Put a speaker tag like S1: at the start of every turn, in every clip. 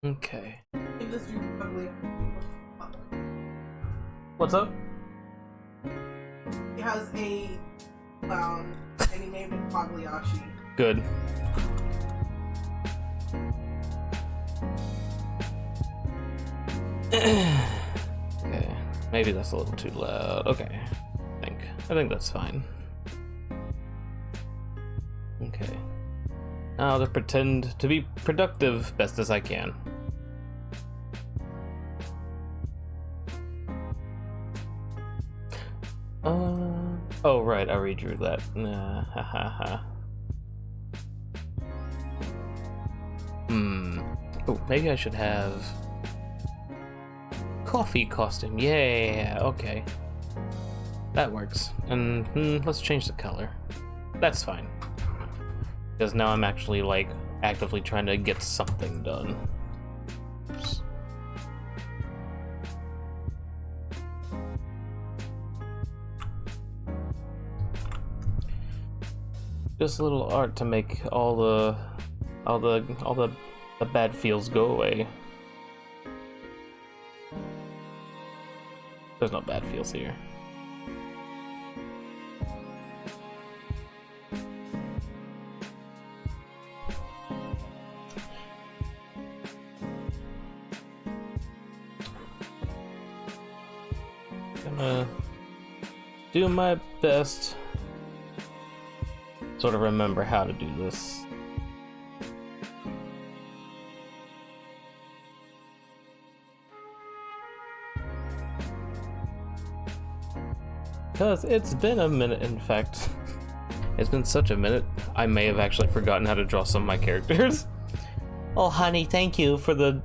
S1: Okay.
S2: What's up?
S3: He has a clown, and he named it Pagliacci.
S1: Good. Okay, maybe that's a little too loud. Okay, I think that's fine. Okay. Now to pretend to be productive best as I can. Oh right, I redrew that. Nah, ha ha ha. Oh, maybe I should have coffee costume. Yeah, okay. That works. And let's change the color. That's fine. Because now I'm actually like actively trying to get something done. Oops. Just a little art to make all the bad feels go away. There's no bad feels here. Gonna do my best. Sort of remember how to do this. Because it's been a minute, in fact. It's been such a minute, I may have actually forgotten how to draw some of my characters. Oh honey, thank you for the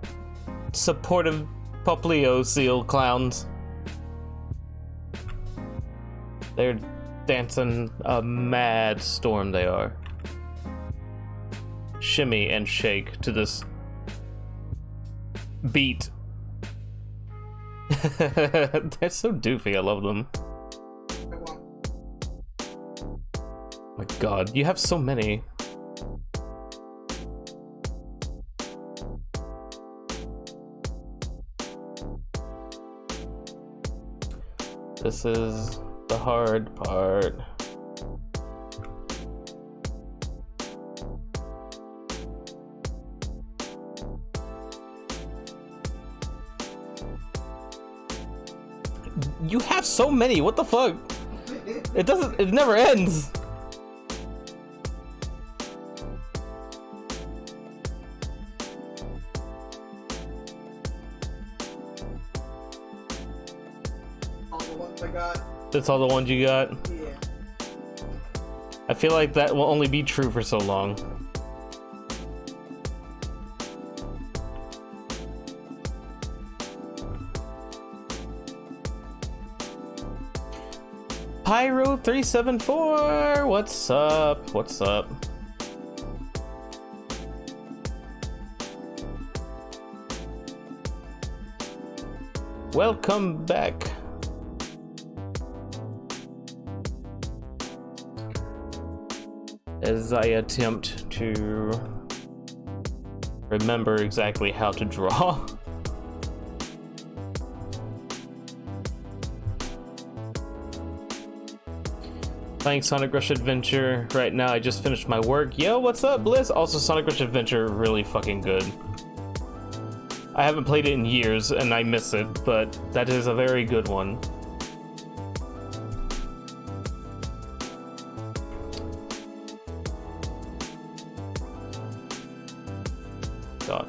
S1: supportive Poplio seal clowns. They're dancing a mad storm, they are. Shimmy and shake to this beat. They're so doofy, I love them. My god, you have so many. This is the hard part. You have so many, what the fuck? It never ends. That's all the ones you got?
S3: Yeah.
S1: I feel like that will only be true for so long. Pyro374, what's up? What's up? Welcome back. As I attempt to remember exactly how to draw. Playing Sonic Rush Adventure right now. I just finished my work. Yo, what's up, Bliss? Also, Sonic Rush Adventure, really fucking good. I haven't played it in years and I miss it, but that is a very good one. God.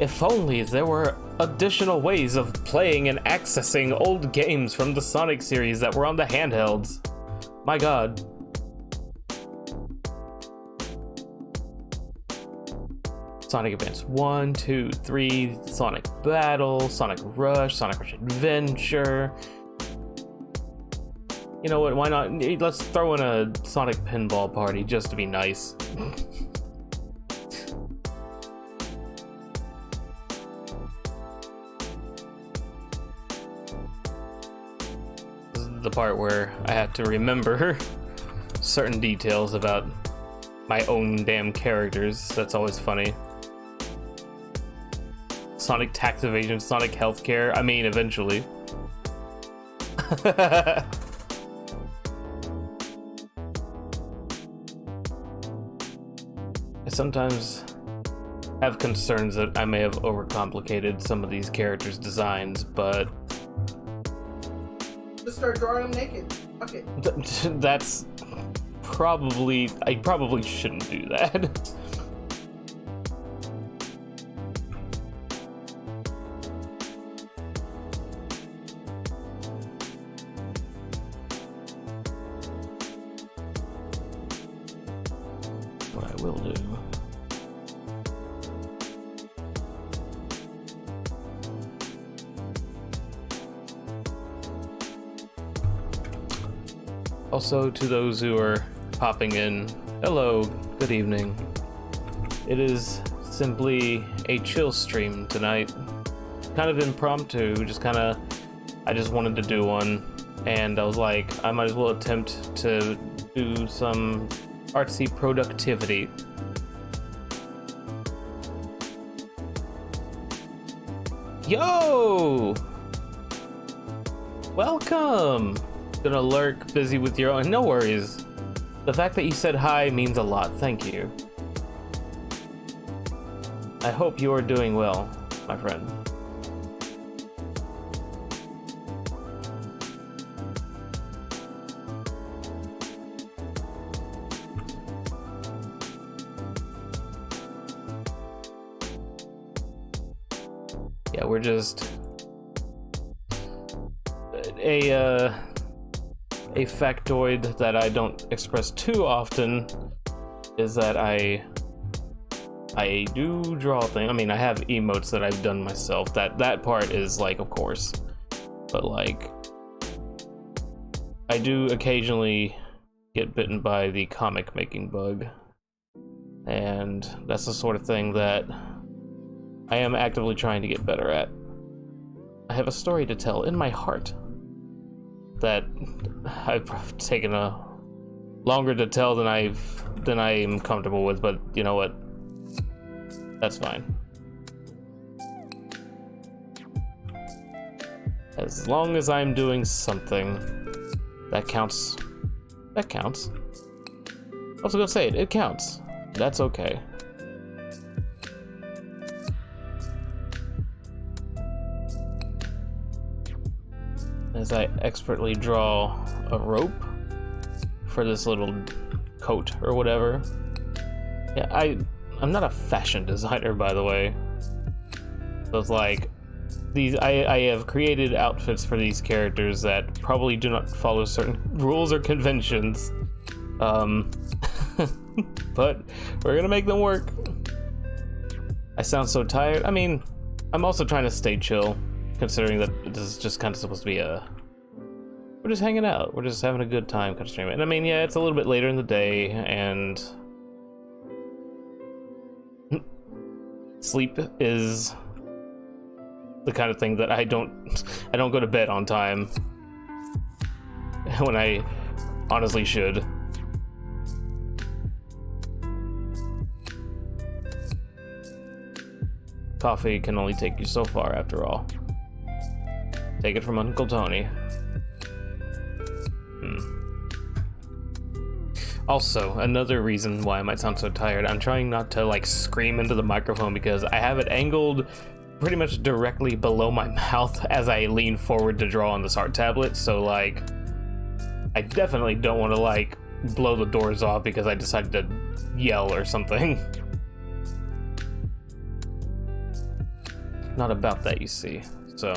S1: If only there were additional ways of playing and accessing old games from the Sonic series that were on the handhelds. My god. Sonic Advance 1, 2, 3, Sonic Battle, Sonic Rush, Sonic Rush Adventure. You know what, why not? Let's throw in a Sonic Pinball Party just to be nice. This is the part where I have to remember certain details about my own damn characters. That's always funny. Sonic tax evasion, Sonic healthcare. I mean, eventually. I sometimes have concerns that I may have overcomplicated some of these characters' designs, but
S3: Just start drawing them naked. Fuck it.
S1: that's probably... I probably shouldn't do that. What I will do... Also, to those who are popping in, hello, good evening. It is simply a chill stream tonight. Kind of impromptu, I just wanted to do one, and I was like, I might as well attempt to do some artsy productivity. Yo! Welcome! Gonna lurk, busy with your own. No worries. The fact that you said hi means a lot. Thank you. I hope you are doing well, my friend. Yeah, we're just a factoid that I don't express too often is that I do draw things. I mean, I have emotes that I've done myself. That part is like, of course, but like, I do occasionally get bitten by the comic making bug, and that's the sort of thing that I am actively trying to get better at. I have a story to tell in my heart that I've taken a longer to tell than I am comfortable with, but you know what? That's fine. As long as I'm doing something that counts. That counts. I was gonna say it counts. That's okay. As I expertly draw a rope for this little coat or whatever. Yeah, I'm not a fashion designer, by the way. So it's like I have created outfits for these characters that probably do not follow certain rules or conventions. But we're gonna make them work. I sound so tired. I mean, I'm also trying to stay chill, considering that this is just kind of supposed to be we're just hanging out, we're just having a good time kind of stream. And I mean, yeah, it's a little bit later in the day, and sleep is the kind of thing that I don't go to bed on time when I honestly should. Coffee can only take you so far, after all. Take it from Uncle Tony. Also, another reason why I might sound so tired, I'm trying not to like scream into the microphone because I have it angled pretty much directly below my mouth as I lean forward to draw on this art tablet, so like I definitely don't want to like blow the doors off because I decided to yell or something. Not about that, you see. So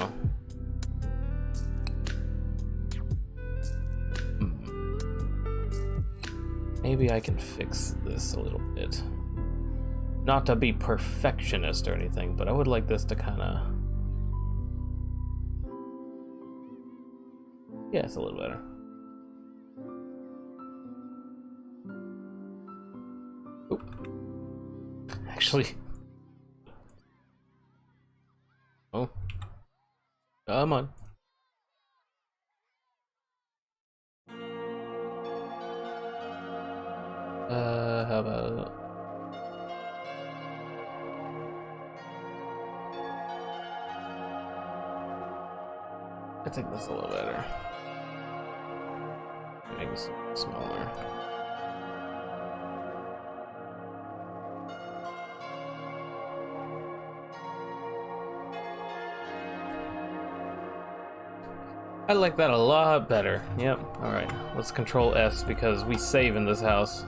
S1: maybe I can fix this a little bit. Not to be perfectionist or anything, but I would like this to kind of... Yeah, it's a little better. Oop. Actually... Oh. Come on. How about... I think that's a little better. Make this smaller. I like that a lot better. Yep. Alright. Let's control S because we save in this house.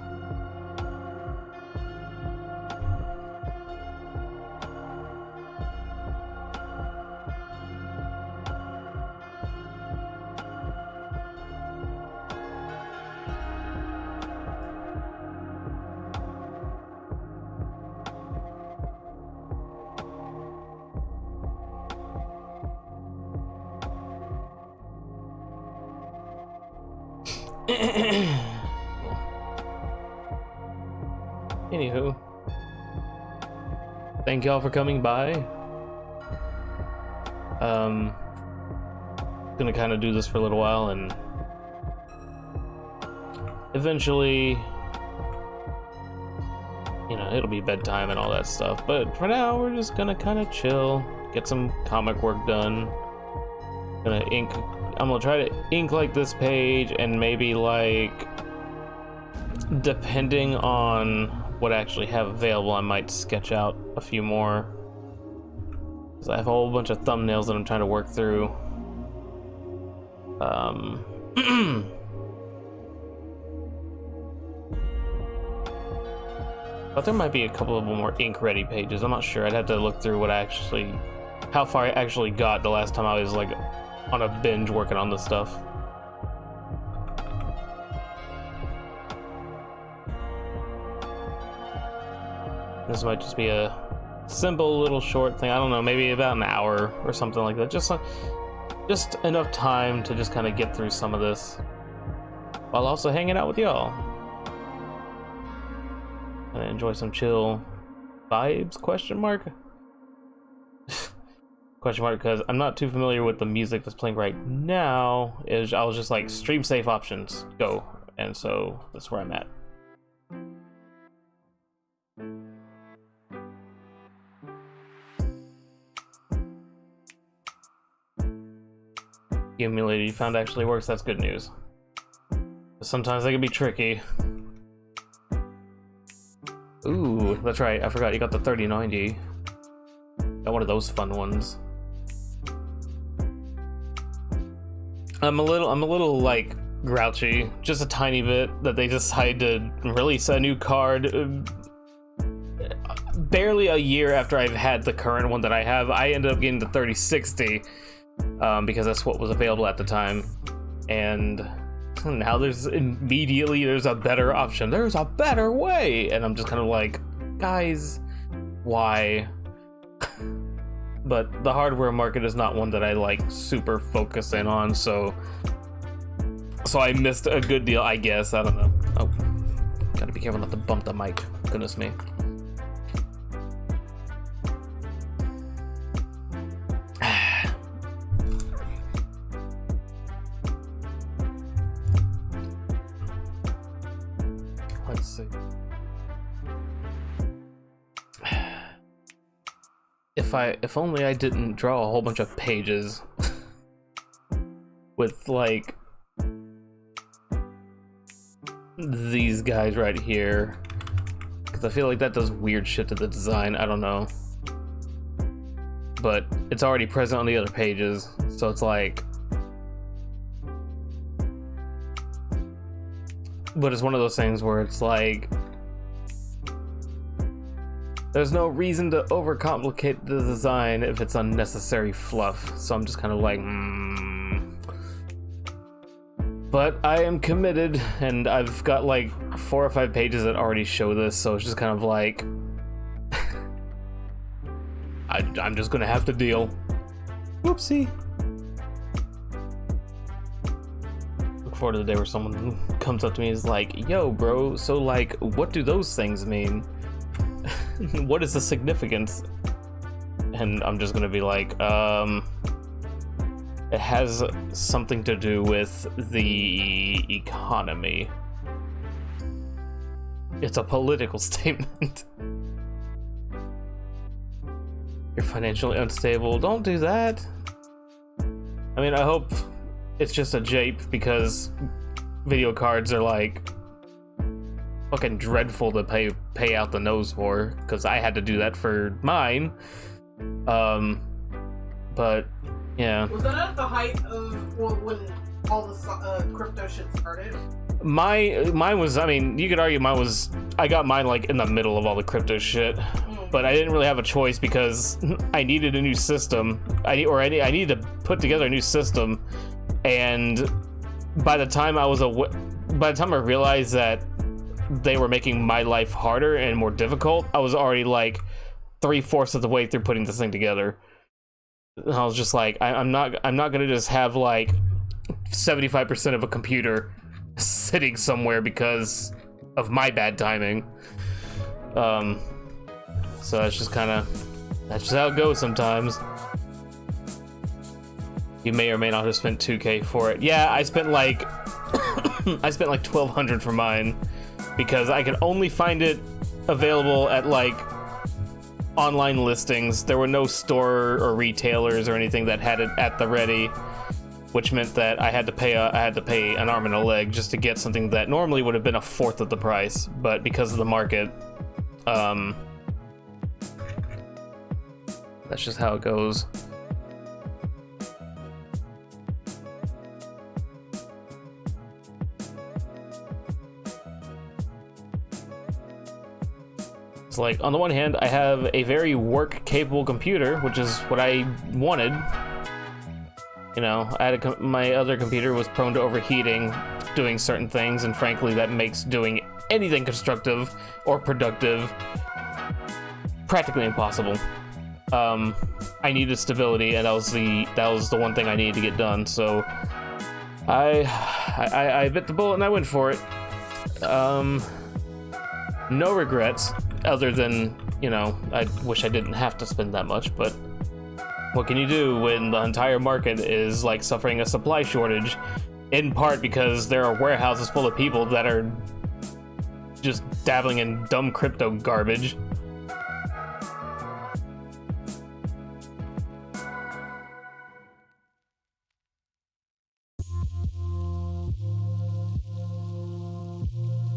S1: Anywho, thank y'all for coming by. Gonna kind of do this for a little while and eventually, you know, it'll be bedtime and all that stuff. But for now, we're just gonna kind of chill, get some comic work done. I'm gonna try to ink like this page and maybe like, depending on what I actually have available, I might sketch out a few more. Because I have a whole bunch of thumbnails that I'm trying to work through. But there might be a couple of more ink ready pages. I'm not sure. I'd have to look through how far I actually got the last time I was like on a binge working on this stuff. This might just be a simple little short thing. I don't know, maybe about an hour or something like that. Just enough time to just kind of get through some of this while also hanging out with y'all. Gonna enjoy some chill vibes, question mark? Question mark, because I'm not too familiar with the music that's playing right now. I was just like, stream safe options, go. And so that's where I'm at. The emulator you found actually works, that's good news. Sometimes they can be tricky. Ooh, that's right, I forgot you got the 3090. Got one of those fun ones. I'm a little like grouchy, just a tiny bit, that they decided to release a new card barely a year after I've had the current one that I have. I ended up getting the 3060 because that's what was available at the time, and now there's a better option. There's a better way, and I'm just kind of like, guys, why? But the hardware market is not one that I like super focus in on, so I missed a good deal, I guess. I don't know. Oh, gotta be careful not to bump the mic. Goodness me. Let's see. If only I didn't draw a whole bunch of pages with like these guys right here, because I feel like that does weird shit to the design. I don't know, but it's already present on the other pages, so it's like, but it's one of those things where it's like, there's no reason to overcomplicate the design if it's unnecessary fluff. So I'm just kind of like, But I am committed, and I've got like 4 or 5 pages that already show this, so it's just kind of like, I'm just gonna have to deal. Whoopsie. Look forward to the day where someone comes up to me and is like, yo bro, so like, what do those things mean? What is the significance? And I'm just gonna be like, it has something to do with the economy. It's a political statement. You're financially unstable. Don't do that. I mean, I hope it's just a jape because video cards are like fucking dreadful to pay out the nose for, because I had to do that for mine. But yeah.
S3: Was that at the height of when all the crypto shit started?
S1: Mine was, I mean, you could argue I got mine like in the middle of all the crypto shit, but I didn't really have a choice because I needed a new system. I needed to put together a new system, and by the time I realized that they were making my life harder and more difficult, I was already like 3/4 of the way through putting this thing together. And I was just like, I'm not gonna just have like 75% of a computer sitting somewhere because of my bad timing. So that's just how it goes sometimes. You may or may not have spent $2K for it. Yeah, I spent like $1,200 for mine because I could only find it available at like online listings. There were no store or retailers or anything that had it at the ready, which meant that I had to pay an arm and a leg just to get something that normally would have been 1/4 of the price. But because of the market, that's just how it goes. It's like, on the one hand, I have a very work-capable computer, which is what I wanted. You know, my other computer was prone to overheating, doing certain things, and frankly, that makes doing anything constructive or productive practically impossible. I needed stability, and that was the one thing I needed to get done. So I bit the bullet and I went for it. No regrets, other than, you know, I wish I didn't have to spend that much, but what can you do when the entire market is like suffering a supply shortage, in part because there are warehouses full of people that are just dabbling in dumb crypto garbage.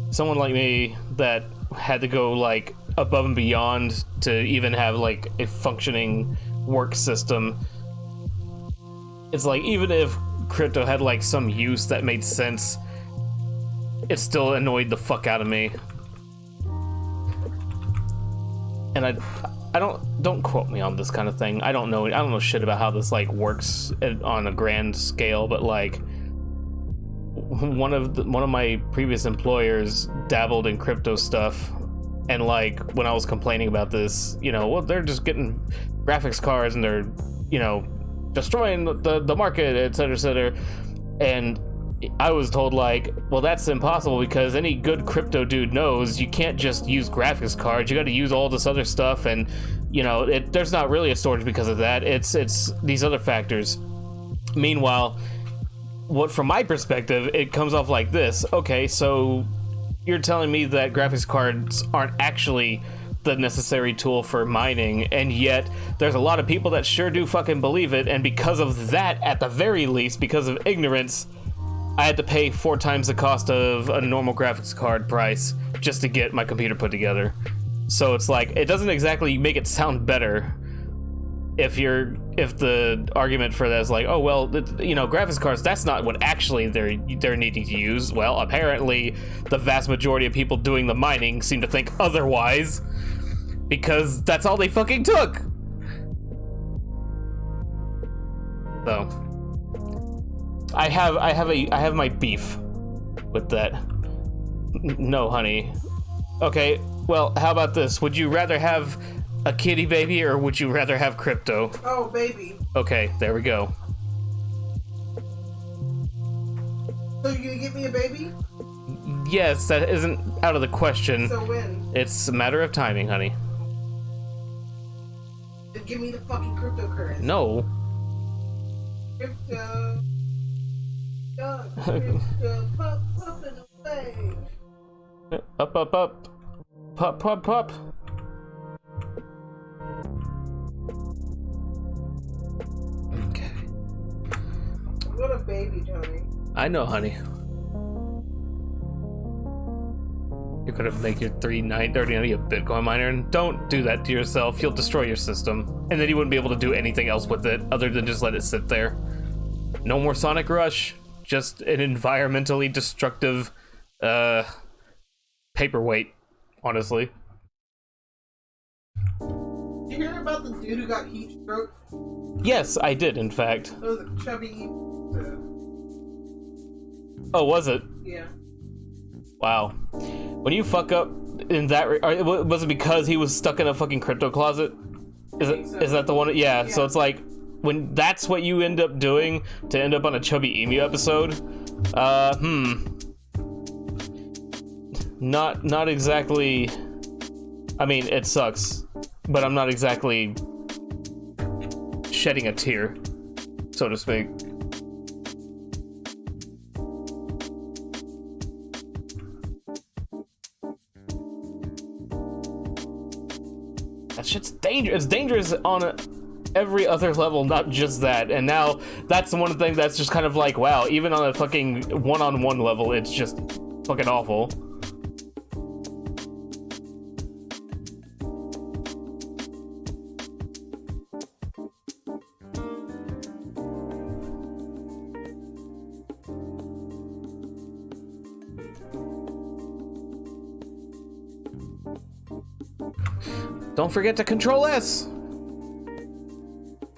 S1: Someone like me that had to go like above and beyond to even have like a functioning work system. It's like, even if crypto had like some use that made sense, it still annoyed the fuck out of me. And I don't quote me on this kind of thing. I don't know shit about how this like works on a grand scale, but like one of my previous employers dabbled in crypto stuff, and like when I was complaining about this, you know, well, they're just getting graphics cards and they're, you know, destroying the market, etc., etc. And I was told like, well, that's impossible because any good crypto dude knows you can't just use graphics cards. You got to use all this other stuff, and you know, there's not really a shortage because of that. It's these other factors. Meanwhile, from my perspective, it comes off like this. Okay, so you're telling me that graphics cards aren't actually the necessary tool for mining, and yet there's a lot of people that sure do fucking believe it, and because of that, at the very least, because of ignorance, I had to pay 4 times the cost of a normal graphics card price just to get my computer put together. So it's like, it doesn't exactly make it sound better if the argument for that is like, oh well, you know, graphics cards, that's not what actually they're needing to use. Well, apparently the vast majority of people doing the mining seem to think otherwise, because that's all they fucking took. So I have my beef with that. No, honey. Okay, well, how about this? Would you rather have a kitty baby, or would you rather have crypto?
S3: Oh, baby.
S1: Okay, there we go.
S3: So you gonna get me a baby?
S1: Yes, that isn't out of the question.
S3: So when?
S1: It's a matter of timing, honey.
S3: Then give me the fucking cryptocurrency.
S1: No.
S3: Crypto. Crypto. Popping away.
S1: Up, up, up. Pop, pop, pop. Okay.
S3: baby, Tony.
S1: I know, honey. You're gonna make your 390 a Bitcoin miner, and don't do that to yourself. You'll destroy your system, and then you wouldn't be able to do anything else with it other than just let it sit there. No more Sonic Rush. Just an environmentally destructive paperweight, honestly.
S3: Did you hear about the dude who got heat stroke?
S1: Yes, I did, in fact.
S3: It was a chubby.
S1: Oh, was it?
S3: Yeah.
S1: Wow. When you fuck up in that, was it because he was stuck in a fucking crypto closet? Is that the one? Yeah. So it's like when that's what you end up doing to end up on a Chubby Emu episode. Not exactly. I mean, it sucks, but I'm not exactly shedding a tear, so to speak. That shit's dangerous. It's dangerous on every other level, not just that. And now that's the one thing that's just kind of like, wow, even on a fucking one-on-one level, it's just fucking awful. Don't forget to Control S.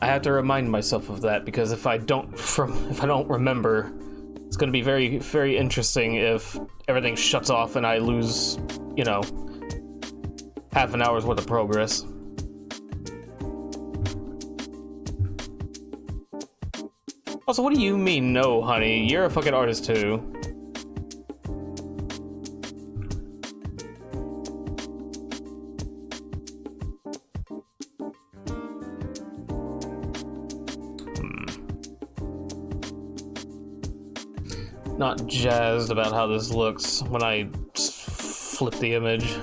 S1: I have to remind myself of that because if I don't remember, it's going to be very, very interesting if everything shuts off and I lose, you know, half an hour's worth of progress. Also, what do you mean, no, honey? You're a fucking artist too. Not jazzed about how this looks when I flip the image.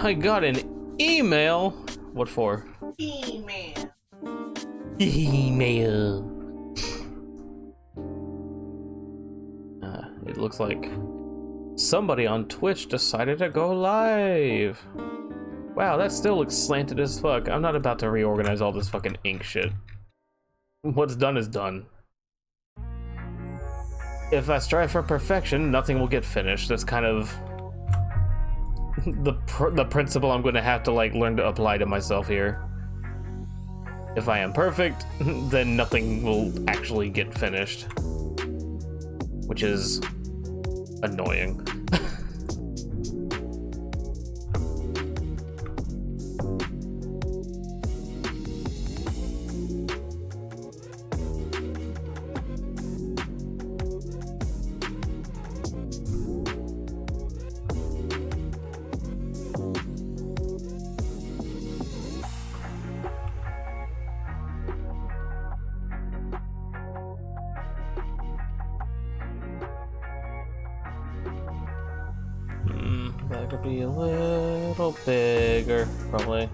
S1: I got an email. What for?
S3: Email.
S1: Email. It looks like somebody on Twitch decided to go live. Wow, that still looks slanted as fuck. I'm not about to reorganize all this fucking ink shit. What's done is done. If I strive for perfection, nothing will get finished. That's kind of the principle I'm going to have to like learn to apply to myself here. If I am perfect, then nothing will actually get finished, which is annoying. That could be a little bigger, probably.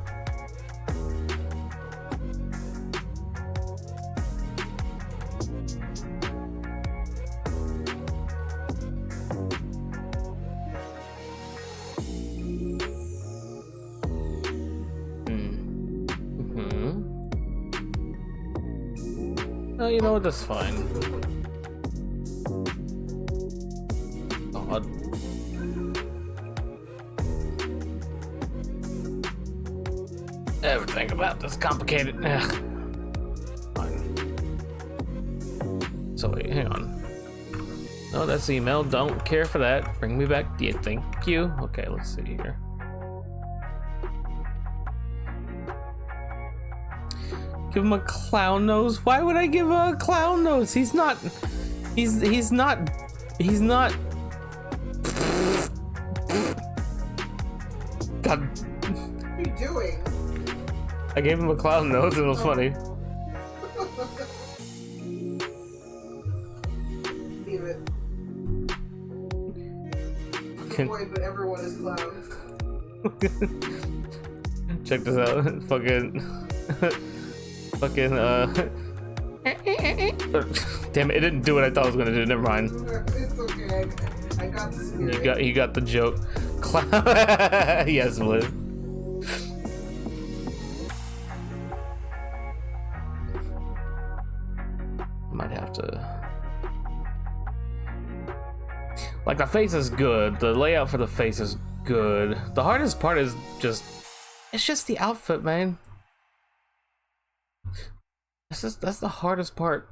S1: Oh, you know what? That's fine. God. Everything about this complicated. Ugh. Fine. So wait, hang on. No, that's email. Don't care for that. Bring me back. Yeah, thank you. Okay, let's see here. Give him a clown nose? Why would I give him a clown nose? He's not. He's not. God.
S3: What are you doing?
S1: I gave him a clown nose and it was funny.
S3: Leave it. Boy, but everyone is clowns.
S1: Check this out. Fucking damn it, it didn't do what I thought it was gonna do. Never mind.
S3: It's okay. I got the spirit.
S1: You got the joke. Yes, Liz. Might have to. Like, the face is good. The layout for the face is good. The hardest part is just. It's just the outfit, man. That's the hardest part.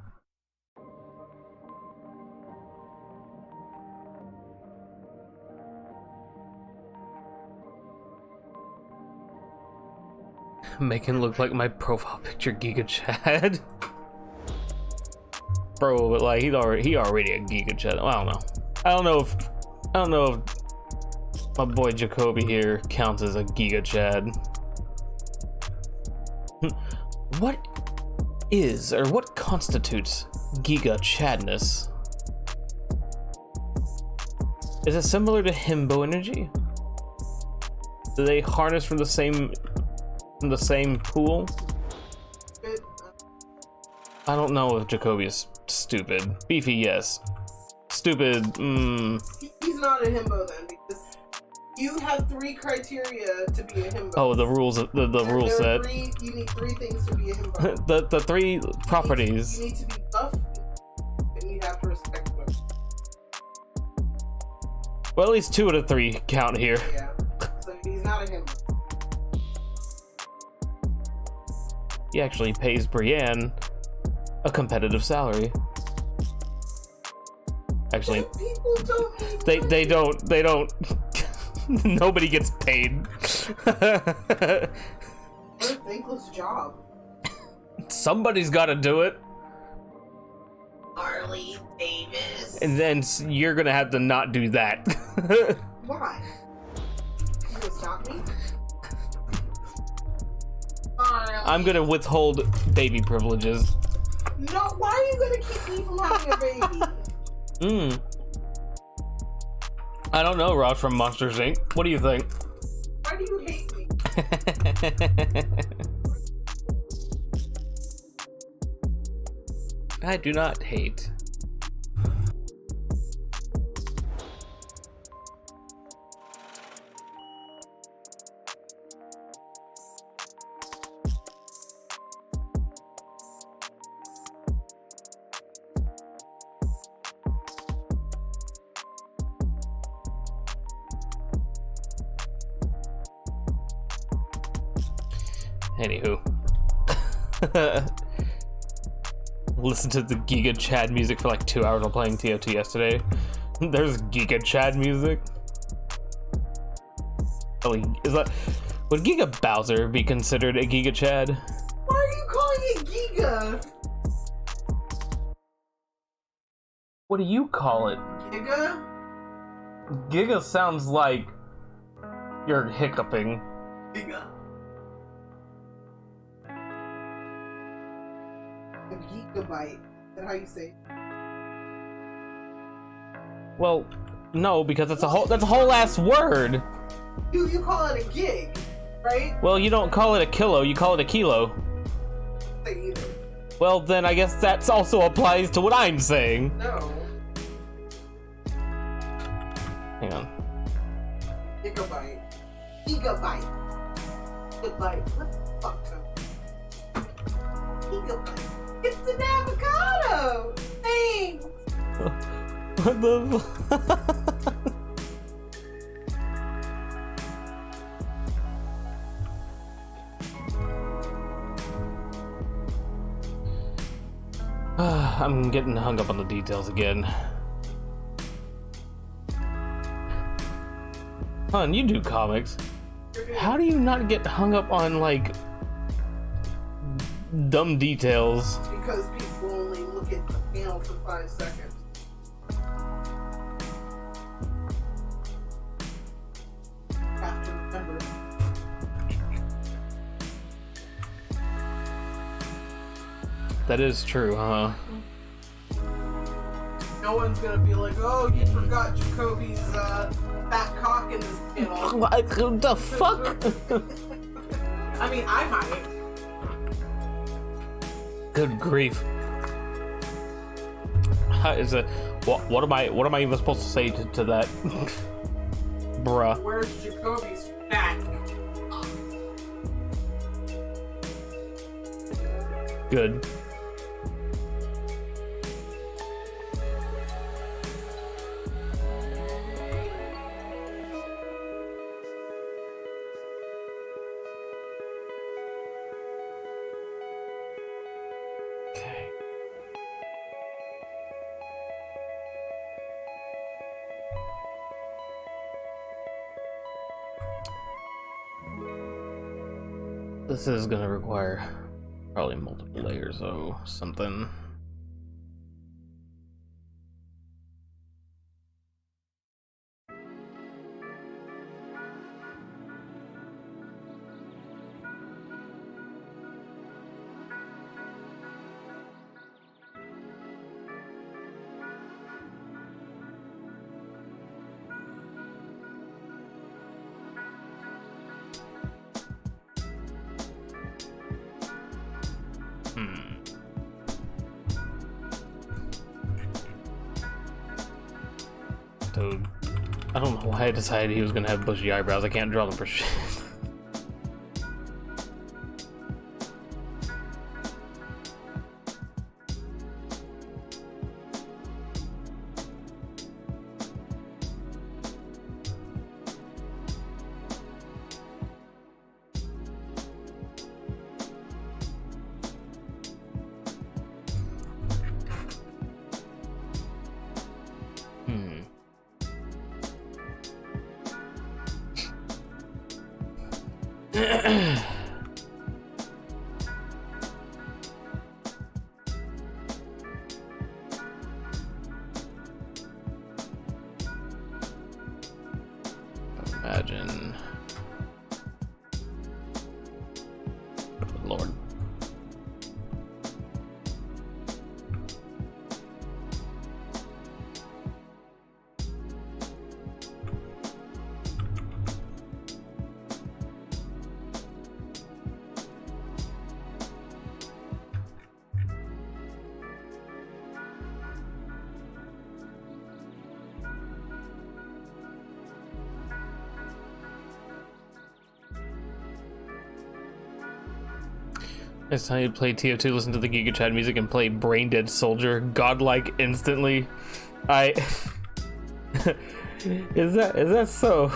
S1: Make him look like my profile picture, Giga Chad. Bro, but like he already a Giga Chad. I don't know if my boy Jacoby here counts as a Giga Chad. What is, or what constitutes Giga Chadness? Is it similar to Himbo energy? Do they harness from the same pool? I don't know if Jacoby is stupid. Beefy, yes. Stupid,
S3: He's not a himbo then, because you have 3 criteria to be a himbo.
S1: Oh, the rules, the rule set.
S3: You need 3 things to be a himbo.
S1: the 3 properties.
S3: You need to be buff, and you have to respect women.
S1: Well, at least 2 of the 3 count here.
S3: Yeah, so he's not a himbo.
S1: He actually pays Brienne a competitive salary. Actually,
S3: people don't
S1: they don't. Nobody gets paid.
S3: What a thankless job.
S1: Somebody's got to do it.
S3: Harley Davis.
S1: And then you're gonna have to not do that.
S3: Why? You gonna stop me?
S1: I'm gonna withhold baby privileges.
S3: No, why are you gonna keep me from having a baby?
S1: I don't know, Rod from Monsters Inc. What do you think?
S3: Why do you hate me?
S1: I do not hate. Anywho. Listen to the Giga Chad music for like 2 hours while playing TOT yesterday. There's Giga Chad music. Is that, would Giga Bowser be considered a Giga Chad?
S3: Why are you calling it Giga?
S1: What do you call it?
S3: Giga?
S1: Giga sounds like you're hiccuping.
S3: Giga. A gigabyte. Is that how you say it?
S1: Well, no, because that's a whole ass word.
S3: You call it a gig, right?
S1: Well, you don't call it a kilo, you call it a kilo.
S3: Say either.
S1: Well, then I guess that also applies to what I'm saying.
S3: No.
S1: Hang on.
S3: Gigabyte. Gigabyte. Gigabyte. What the fuck? Gigabyte. It's an avocado! Thanks!
S1: What the fuck? I'm getting hung up on the details again. Hun, you do comics. How do you not get hung up on, like, dumb details.
S3: Because people only look at the panel for 5 seconds. Have to remember.
S1: That is true, huh?
S3: No one's gonna be like, oh, you forgot Jacoby's fat cock in this panel.
S1: What the fuck?
S3: I mean, I might.
S1: Good grief. How is it? What am I even supposed to say to that? Bruh.
S3: Where's Jacoby's fat?
S1: Good. Okay. This is gonna require probably multiple layers or something. Dude, I don't know why I decided he was gonna have bushy eyebrows. I can't draw them for shit. Imagine. Good Lord. Next time you play TF2, listen to the Giga Chad music and play Brain Dead Soldier, godlike instantly. Is that so?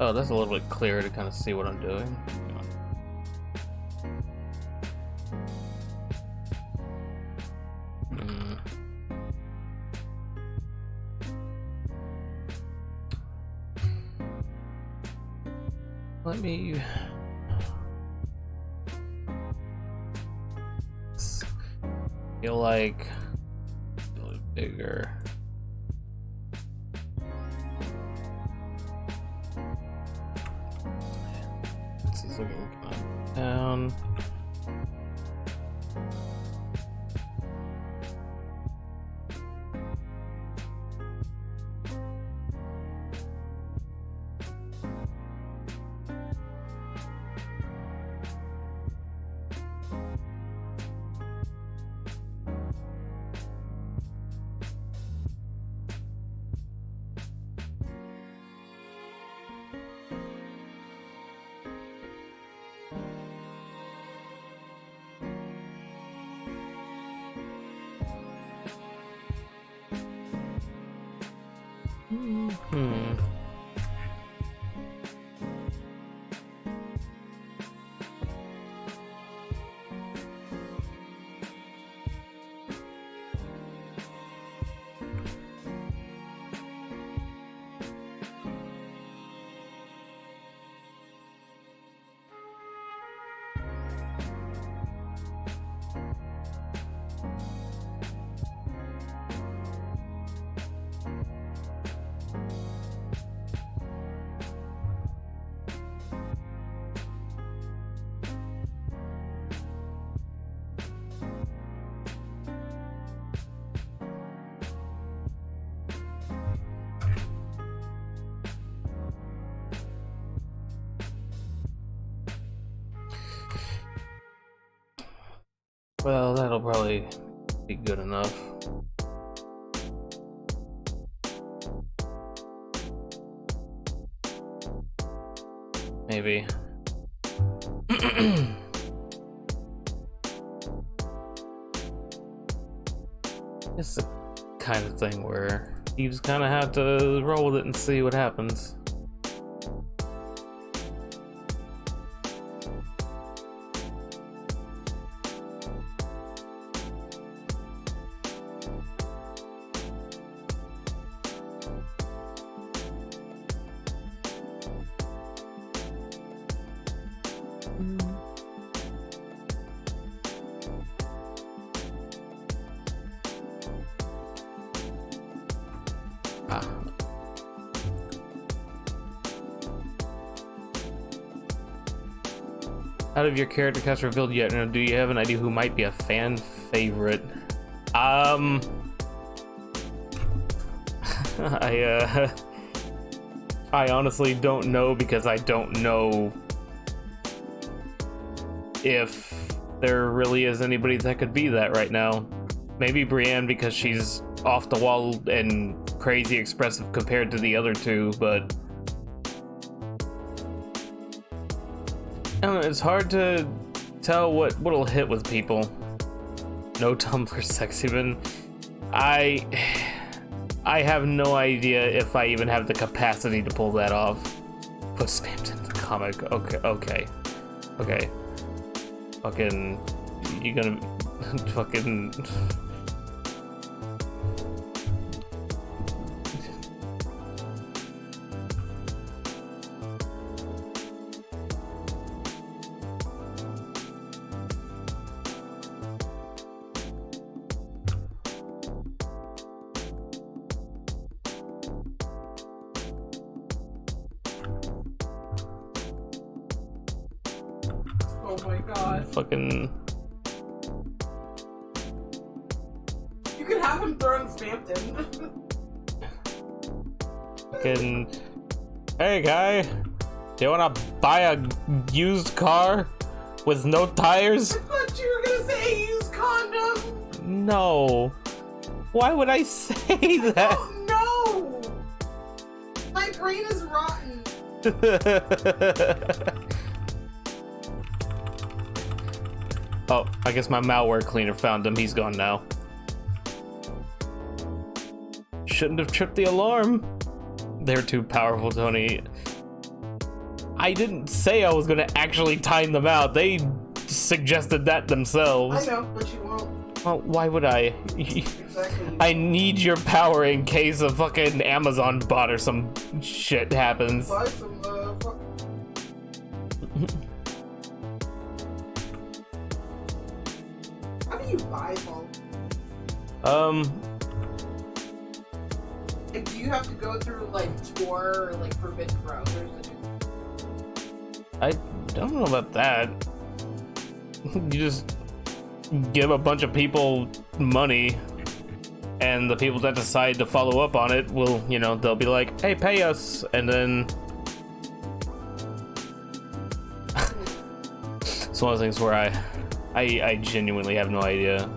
S1: Oh, that's a little bit clearer to kind of see what I'm doing. Let me feel like a little bigger. He's looking kind of down. Hmm. Well, that'll probably be good enough. Maybe. It's the kind of thing where you just kind of have to roll with it and see what happens. Out of your character cast revealed yet? Now, do you have an idea who might be a fan favorite? I honestly don't know, because I don't know if there really is anybody that could be that right now. Maybe Brienne, because she's off the wall and crazy expressive compared to the other two, but I don't know, it's hard to tell what'll hit with people. No Tumblr sex even. I have no idea if I even have the capacity to pull that off. Put spammed in the comic. Okay. Fucking, you gonna fucking.
S3: Oh my god.
S1: Fucking.
S3: You could have him throwing Spampton.
S1: Fucking. Hey guy, do you wanna buy a used car with no tires?
S3: I thought you were gonna say used condom.
S1: No. Why would I say that?
S3: Oh no! My brain is rotten.
S1: Oh, I guess my malware cleaner found him. He's gone now. Shouldn't have tripped the alarm. They're too powerful, Tony. I didn't say I was gonna actually time them out. They suggested that themselves.
S3: I know, but you won't.
S1: Well, why would I?
S3: Exactly.
S1: I need your power in case a fucking Amazon bot or some shit happens.
S3: Buy some, fuck. How do you buy phone? Like, do you have to go through, like, Tor or, like, forbidden browsers to do?
S1: I don't know about that. You just give a bunch of people money, and the people that decide to follow up on it will, you know, they'll be like, hey, pay us, and then it's one of the things where I genuinely have no idea.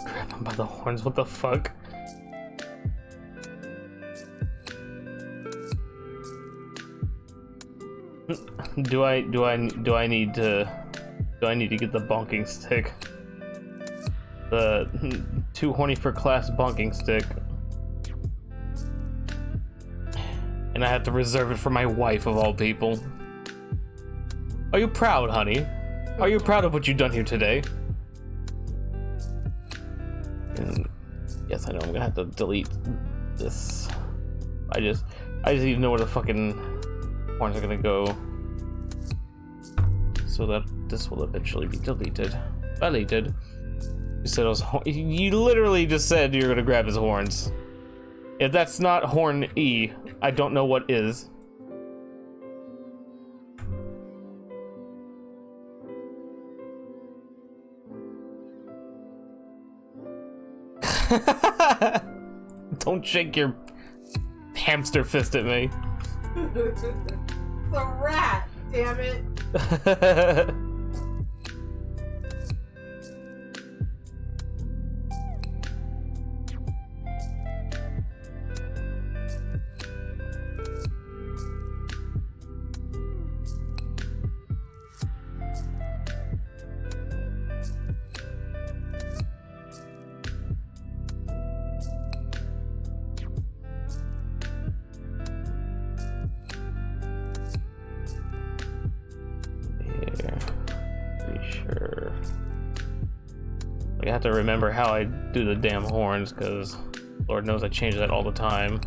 S1: Grab him by the horns, what the fuck? Do I need to get the bonking stick? The too horny for class bonking stick. And I have to reserve it for my wife of all people. Are you proud, honey? Are you proud of what you've done here today? And yes, I know I'm gonna have to delete this. I just need to know where the fucking horns are gonna go, so that this will eventually be deleted. Deleted. You said it was. You literally just said you're gonna grab his horns. If that's not horn E, I don't know what is. Don't shake your hamster fist at me.
S3: It's a rat, damn it.
S1: Sure. I have to remember how I do the damn horns, because Lord knows I change that all the time.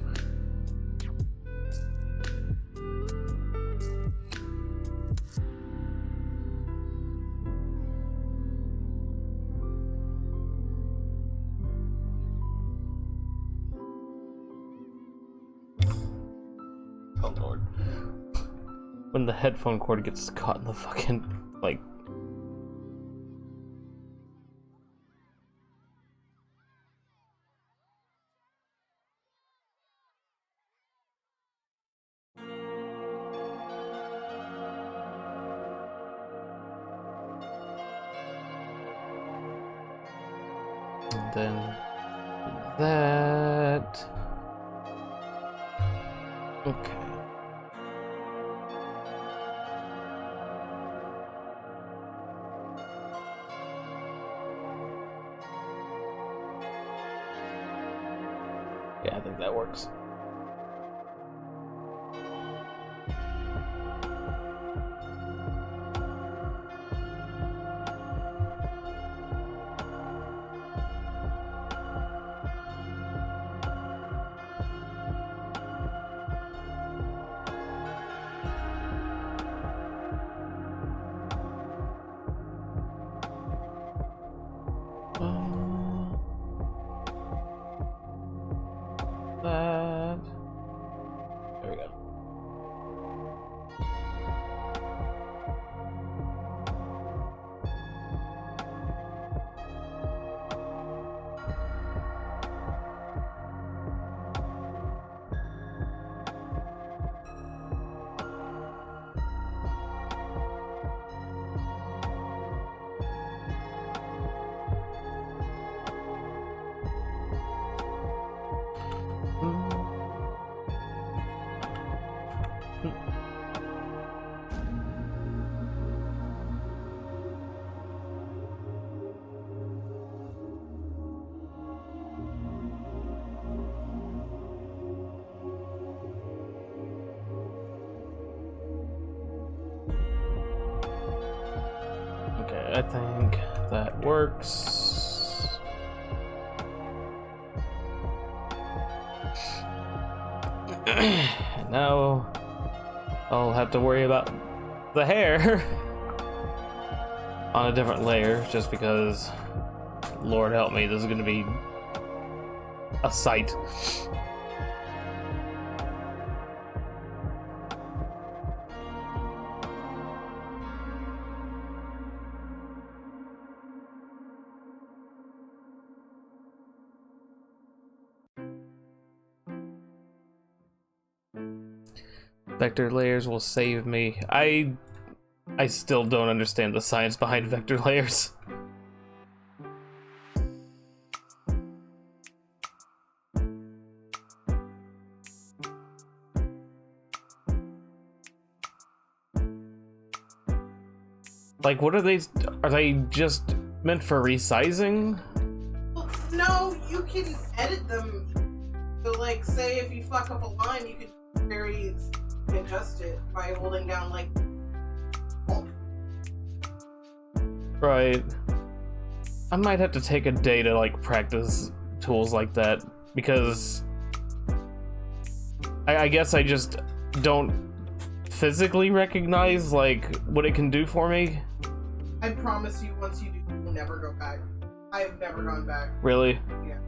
S1: Oh Lord. When the headphone cord gets caught in the fucking, like... And then that. Okay. Yeah, I think that works. That. There we go. I think that works. Now I'll have to worry about the hair on a different layer, just because, Lord help me, this is gonna be a sight. Vector layers will save me. I still don't understand the science behind vector layers. Like, what are they? Are they just meant for resizing?
S3: Well, no, you can edit them. So, like, say if you fuck up a line, you can very adjust it by holding down, like, Alt.
S1: Right. I might have to take a day to, like, practice tools like that, because I guess I just don't physically recognize, like, what it can do for me.
S3: I promise you, once you do, you'll never go back. I have never gone back.
S1: Really?
S3: Yeah.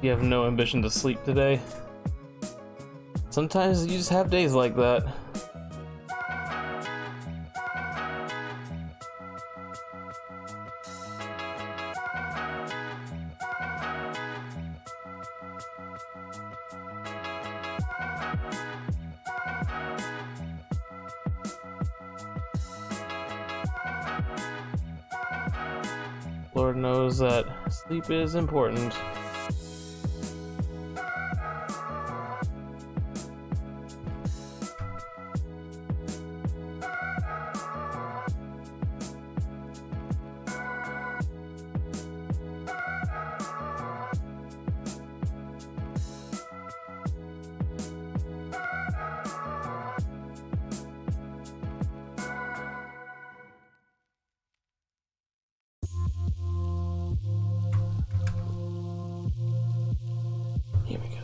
S3: You have no ambition to sleep today?
S1: Sometimes you just have days like that. Lord knows that sleep is important. Here we go.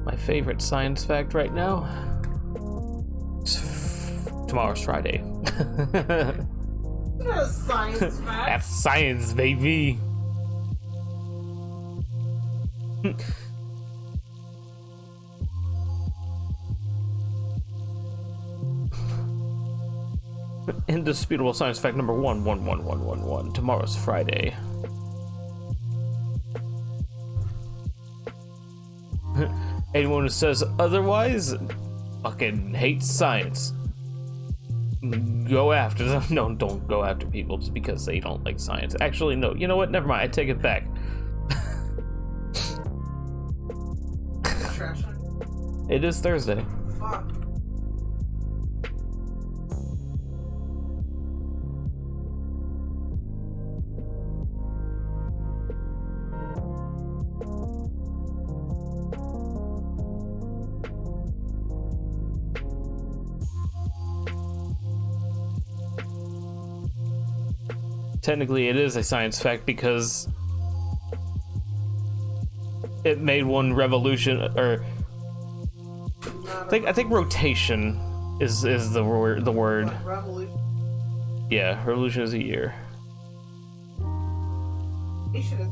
S1: My favorite science fact right now? Tomorrow's Friday.
S3: Not a science fact.
S1: That's science, baby. Indisputable science fact number 1111111. Tomorrow's Friday. Anyone who says otherwise fucking hates science. Go after them. No, don't go after people just because they don't like science. Actually, no. You know what? Never mind. I take it back.
S3: Trash.
S1: It is Thursday.
S3: Fuck.
S1: Technically, it is a science fact because it made one revolution, or I think rotation is the word.
S3: Like revolution.
S1: Yeah, revolution is a year.
S3: He should have.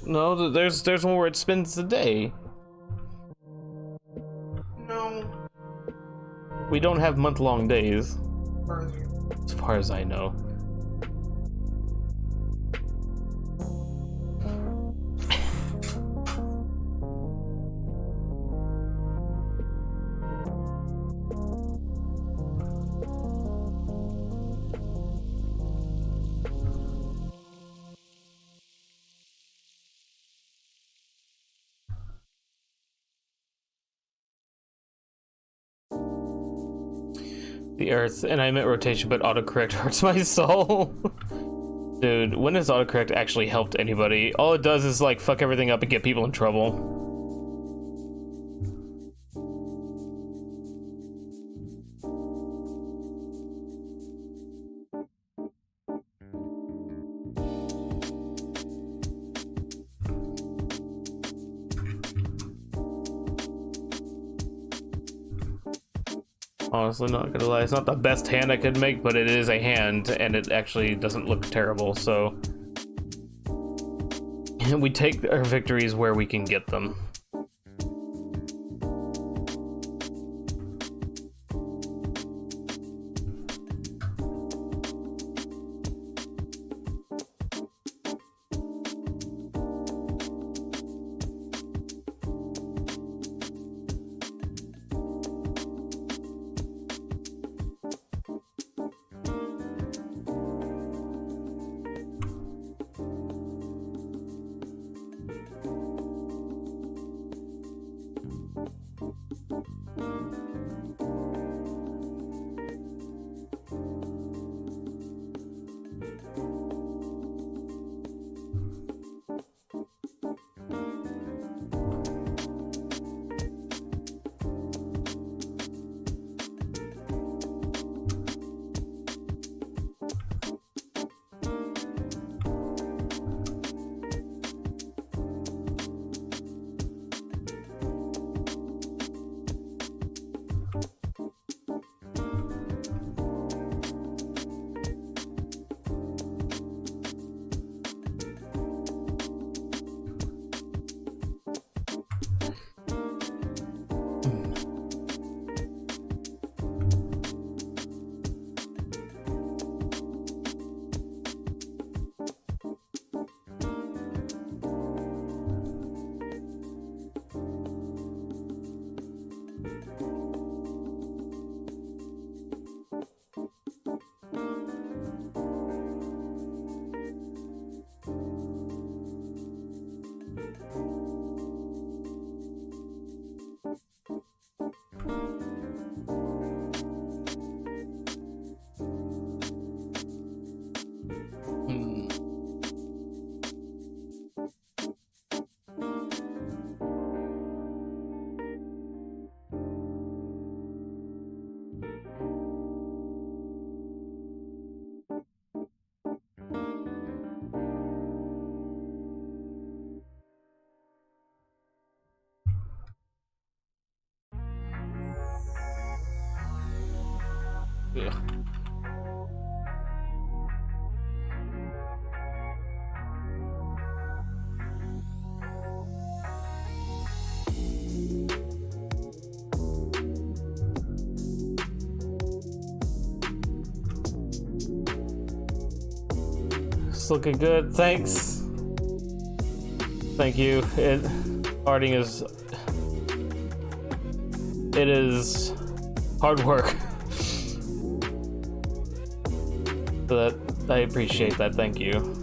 S1: No, there's one where it spins the day.
S3: No.
S1: We don't have month-long days,
S3: Further.
S1: as far as I know. The Earth, and I meant rotation, but autocorrect hurts my soul. Dude, when has autocorrect actually helped anybody? All it does is like fuck everything up and get people in trouble. Honestly, not gonna lie, it's not the best hand I could make, but it is a hand, and it actually doesn't look terrible, so... we take our victories where we can get them. Ugh. It's looking good, thanks. Thank you. Arting is... It is hard work. But I appreciate that, thank you.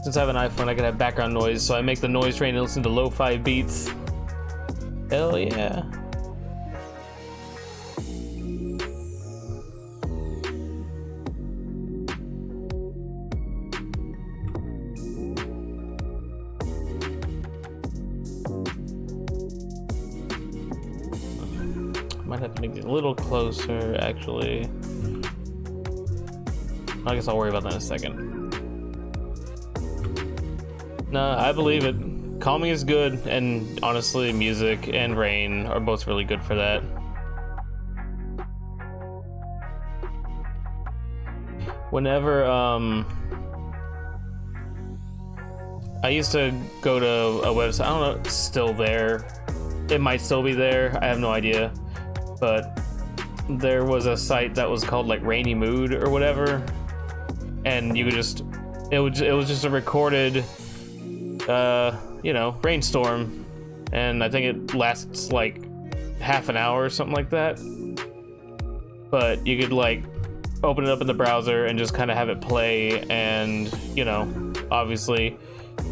S1: Since I have an iPhone, I can have background noise, so I make the noise train and listen to lo-fi beats. Hell yeah. Might have to make it a little closer, actually. I guess I'll worry about that in a second. No, I believe it. Calming is good, and honestly, music and rain are both really good for that. Whenever, I used to go to a website, I don't know, it's still there. It might still be there, I have no idea. But there was a site that was called like Rainy Mood or whatever. And you could just, it was just a recorded, you know, rainstorm, and I think it lasts like half an hour or something like that. But you could like open it up in the browser and just kind of have it play, and you know, obviously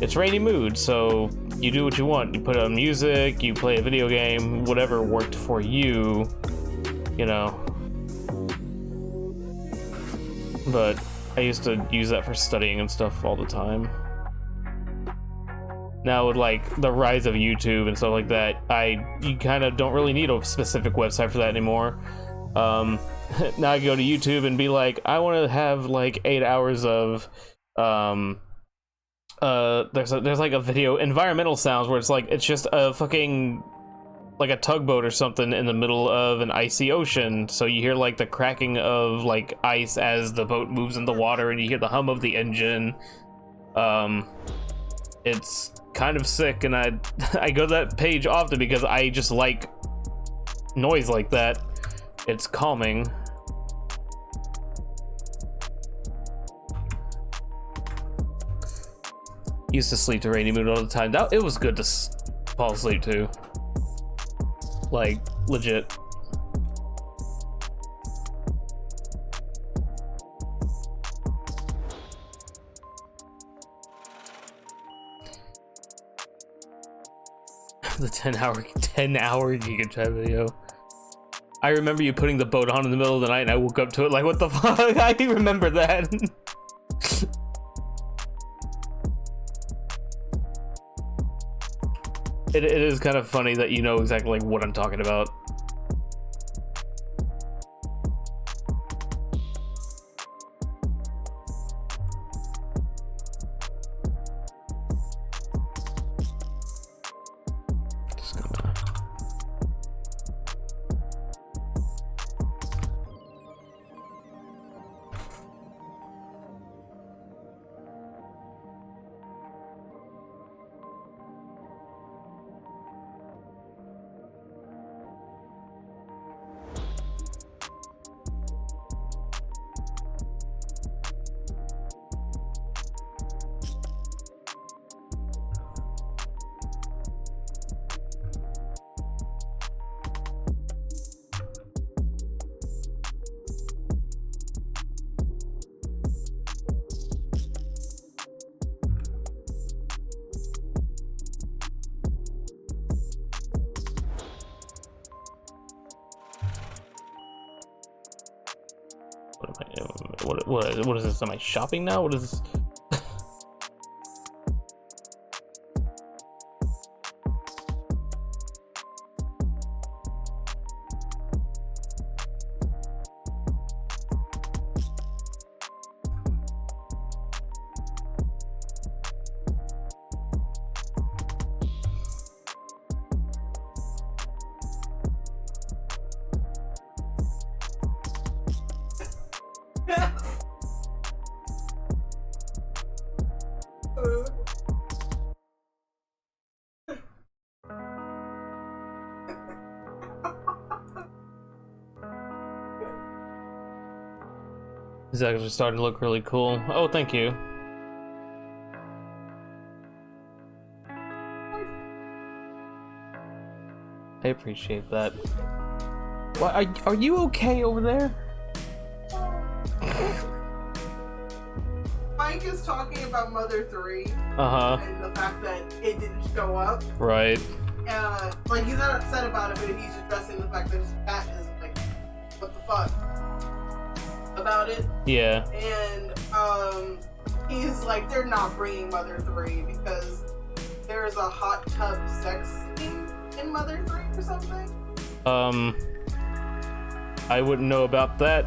S1: it's Rainy Mood, so you do what you want. You put on music, you play a video game, whatever worked for you, you know. But I used to use that for studying and stuff all the time. Now with like the rise of YouTube and stuff like that, you kind of don't really need a specific website for that anymore. Now I go to YouTube and be like, I want to have like 8 hours of there's like a video environmental sounds where it's just a fucking like a tugboat or something in the middle of an icy ocean, so you hear like the cracking of like ice as the boat moves in the water, and you hear the hum of the engine. It's kind of sick, and I go to that page often because I just like noise like that. It's calming. Used to sleep to Rainy Mood all the time. It was good to fall asleep to. Like, legit. The 10-hour Giga Chat video. I remember you putting the boat on in the middle of the night, and I woke up to it like, what the fuck? I remember that. It is kind of funny that you know exactly like what I'm talking about. Just gonna... What is this? Am I shopping now? What is this? It's actually starting to look really cool. Oh, thank you. I appreciate that. What, are you okay over there?
S3: Mike is talking about Mother 3.
S1: Uh-huh.
S3: And the fact that it didn't show up.
S1: Right.
S3: Like, he's not upset about it, but he's addressing the fact that his chat is like, what the fuck about it.
S1: Yeah.
S3: And, he's like, they're not bringing Mother 3 because there's a hot tub sex scene in Mother 3 or something.
S1: I wouldn't know about that.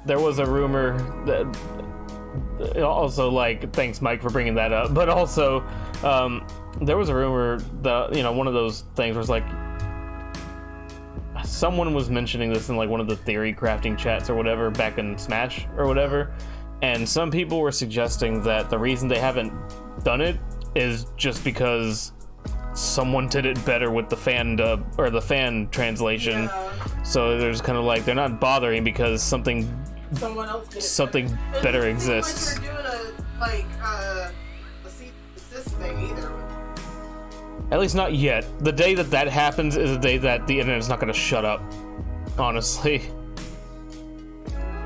S1: There was a rumor that also, like, thanks Mike for bringing that up, but also there was a rumor that, you know, one of those things was like someone was mentioning this in like one of the theory crafting chats or whatever back in Smash or whatever, and some people were suggesting that the reason they haven't done it is just because someone did it better with the fan dub or the fan translation. Yeah. So there's kind of like they're not bothering because someone else did something better exists.
S3: Like they're doing a cease and desist thing either.
S1: At least not yet. The day that that happens is the day that the internet's not going to shut up. Honestly.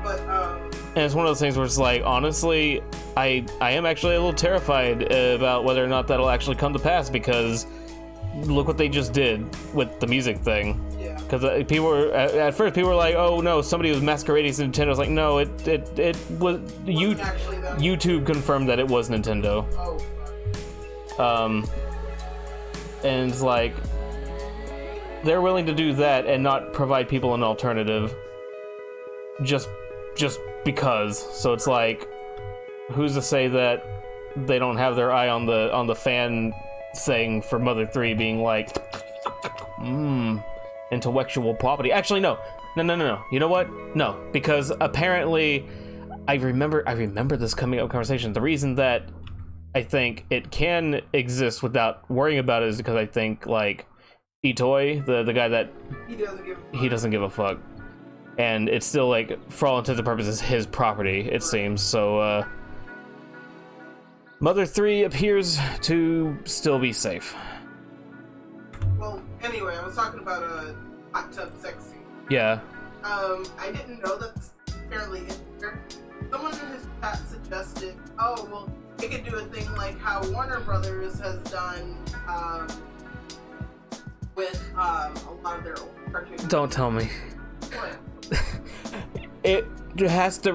S3: But
S1: and it's one of those things where it's like, honestly, I am actually a little terrified about whether or not that'll actually come to pass, because look what they just did with the music thing.
S3: Yeah.
S1: Because people were at first people were like, oh no, somebody was masquerading as Nintendo. I was like, no, it was YouTube confirmed that it was Nintendo.
S3: Oh. Fuck.
S1: And it's like they're willing to do that and not provide people an alternative just because. So it's like, who's to say that they don't have their eye on the fan thing for Mother 3 being like, intellectual property. Actually, no. You know what? No, because apparently, I remember this coming up conversation. The reason that I think it can exist without worrying about it is because I think like Itoi, the guy that he doesn't give a fuck, and it's still like for all intents and purposes his property, it seems. So Mother 3 appears to still be safe.
S3: Well, anyway, I was talking about a hot tub sex scene.
S1: Yeah.
S3: I didn't know that's apparently in there. Someone in his chat suggested, oh, well, they could do a thing like how Warner Brothers has done with a lot of their old cartoons.
S1: Don't tell me.
S3: What?
S1: It has to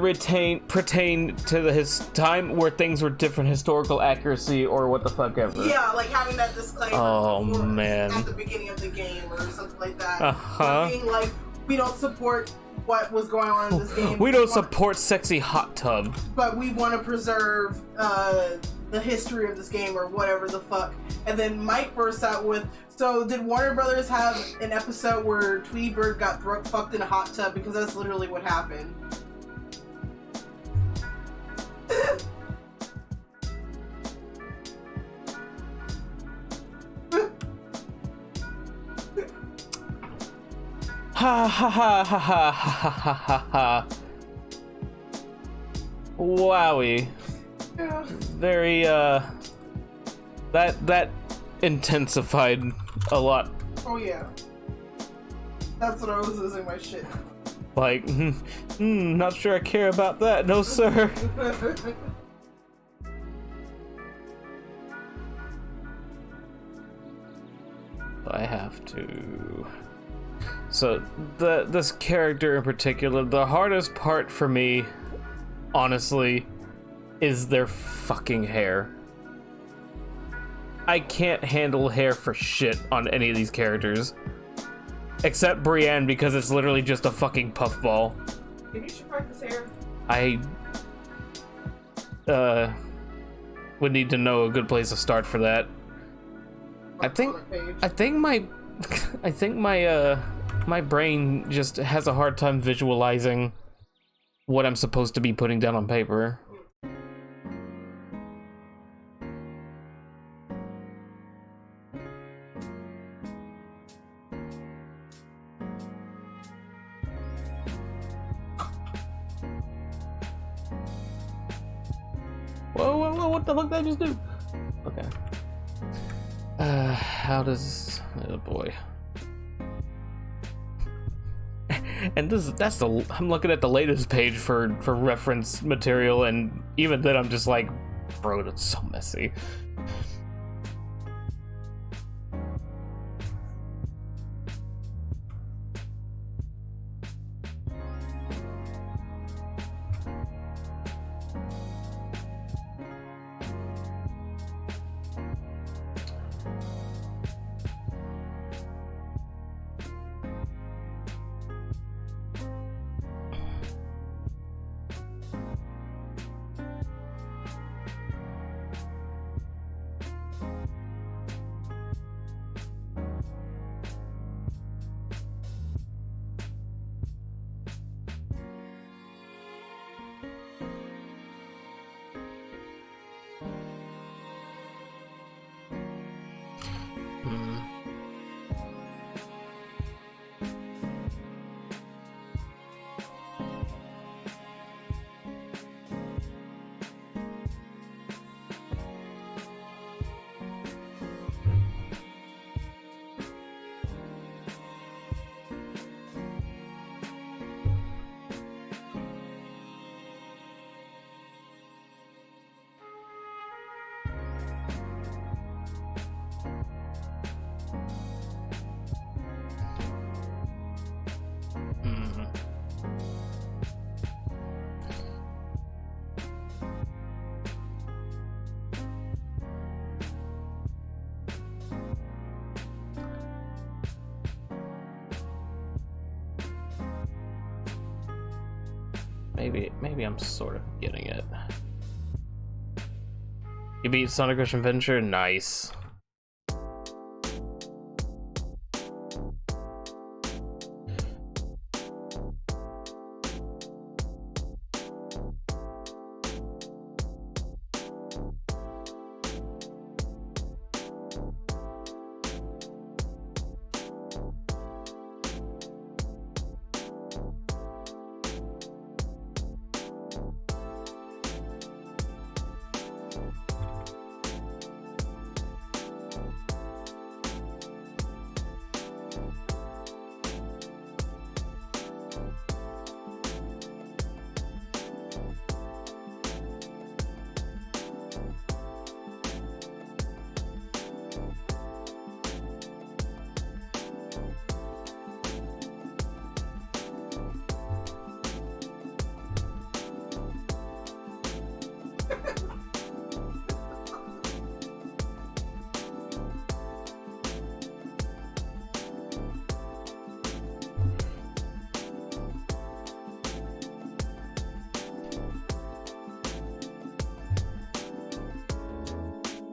S1: pertain to his time where things were different historical accuracy or what the fuck ever.
S3: Yeah, like having that disclaimer.
S1: Oh man.
S3: At the beginning of the game or something like that.
S1: Uh-huh.
S3: Being like, we don't support what was going on in this game.
S1: We don't support sexy hot tub.
S3: But we want to preserve the history of this game or whatever the fuck. And then Mike bursts out with, so did Warner Brothers have an episode where Tweety Bird got fucked in a hot tub? Because that's literally what happened.
S1: Ha ha ha ha ha ha ha ha ha. Wowie.
S3: Yeah.
S1: Very that intensified a lot.
S3: Oh yeah. That's what I was losing my shit.
S1: Like, not sure I care about that. No, sir. I have to. So this character in particular, the hardest part for me, honestly, is their fucking hair. I can't handle hair for shit on any of these characters. Except Brienne, because it's literally just a fucking puffball.
S3: Maybe you should practice hair.
S1: I would need to know a good place to start for that. I think my brain just has a hard time visualizing what I'm supposed to be putting down on paper. Whoa, whoa, whoa, what the fuck did I just do? Okay. How does... Oh boy. And that's the... I'm looking at the latest page for reference material, and even then I'm just like, bro, that's so messy. Maybe I'm sort of getting it. You beat Sonic Rush Adventure? Nice.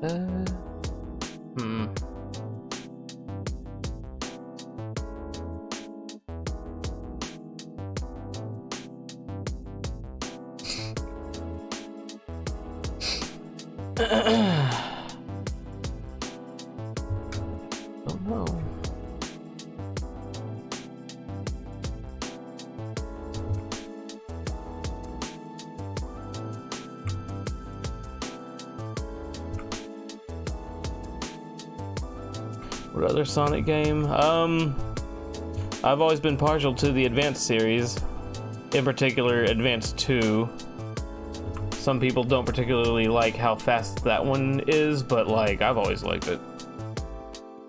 S1: Oh no. What other Sonic game? I've always been partial to the Advance series, in particular Advance 2. Some people don't particularly like how fast that one is, but like, I've always liked it.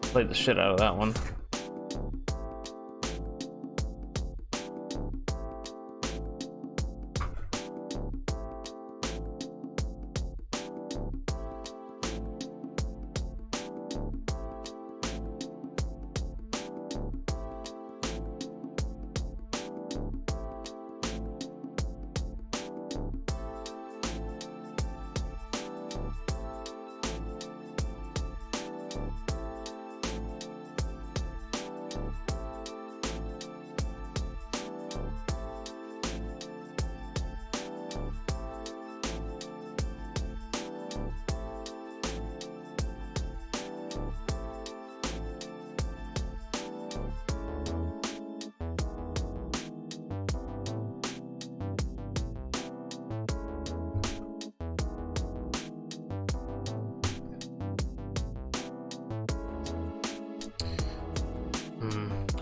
S1: Played the shit out of that one.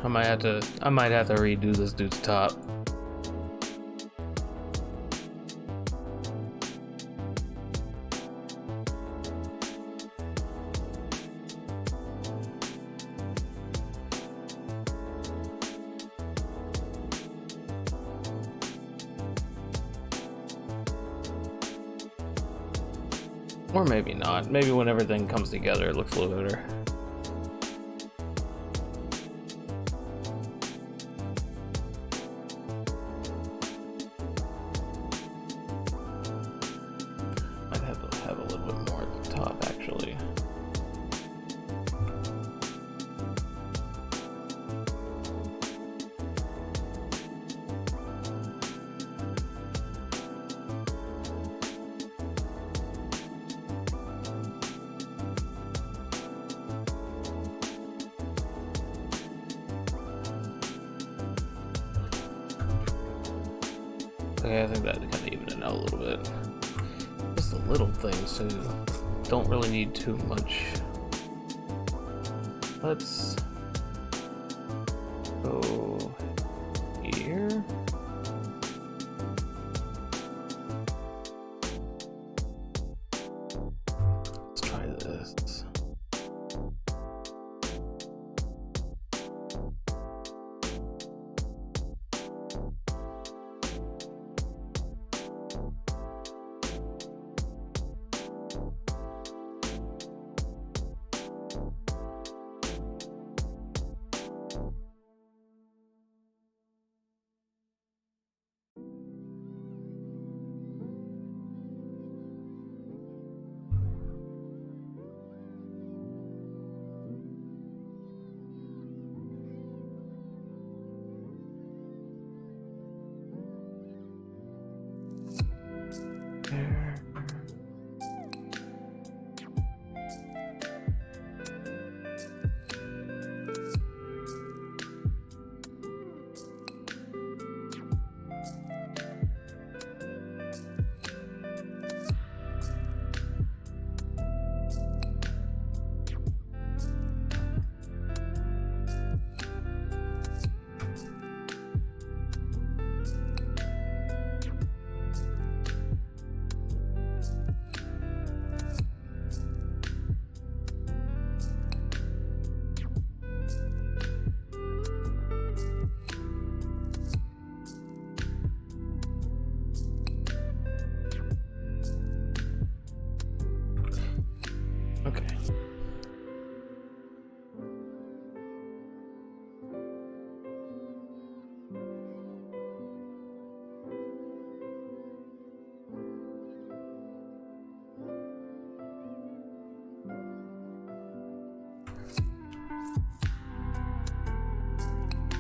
S1: I might have to redo this dude's top. Or maybe not. Maybe when everything comes together, it looks a little better. Might have to have a little bit more at the top, actually. Okay, I think that kind of evened it out a little bit. Just the little things too. Don't really need too much. Let's go here. Let's try this. Okay.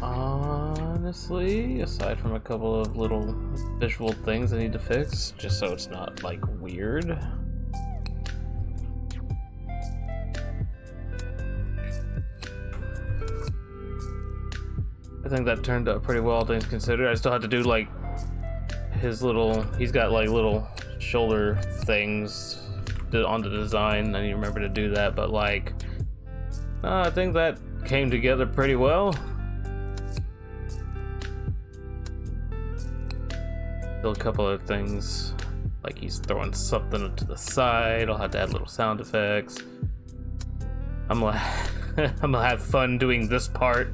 S1: Honestly, aside from a couple of little visual things I need to fix, just so it's not like weird. I think that turned out pretty well, all things considered. I still had to do like his little, he's got like little shoulder things on the design. I need to remember to do that, but like, I think that came together pretty well. Still a couple of things, like he's throwing something to the side. I'll have to add little sound effects. I'm gonna have fun doing this part.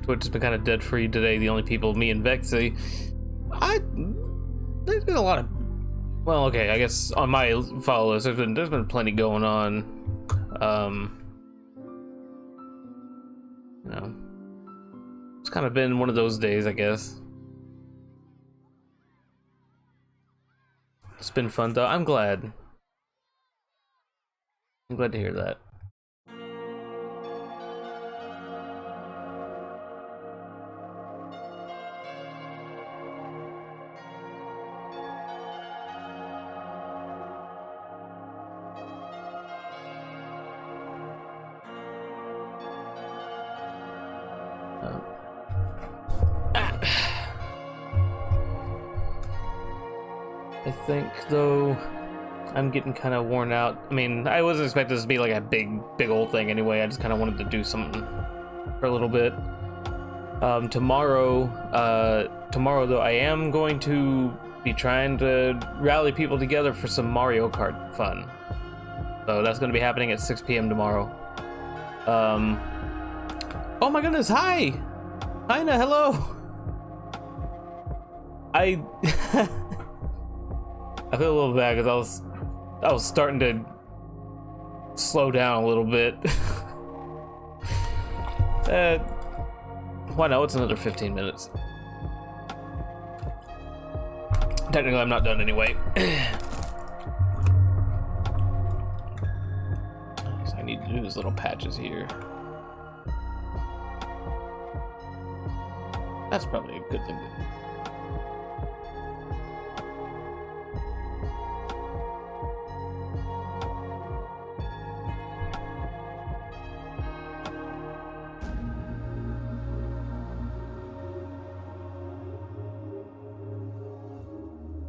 S1: Twitch has been kind of dead for you today. The only people, me and Vexy. There's been a lot of, well, okay, I guess on my follow list, there's been plenty going on. You know, it's kind of been one of those days, I guess. It's been fun though. I'm glad. I'm glad to hear that. I think though I'm getting kind of worn out. I mean, I wasn't expecting this to be like a big old thing anyway. I just kind of wanted to do something for a little bit. Tomorrow though, I am going to be trying to rally people together for some Mario Kart fun. So that's going to be happening at 6 p.m. tomorrow. Oh my goodness, hi! Ina, hello! I feel a little bad because I was starting to slow down a little bit. Why no, it's another 15 minutes. Technically, I'm not done anyway. So I need to do these little patches here. That's probably a good thing to do.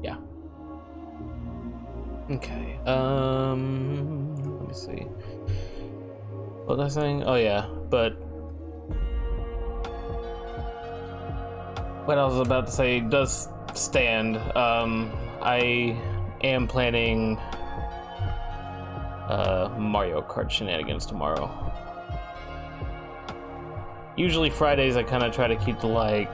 S1: Yeah. Okay. Let me see. What was I saying? Oh yeah, but what I was about to say does stand. I am planning Mario Kart shenanigans tomorrow. Usually Fridays I kind of try to keep the like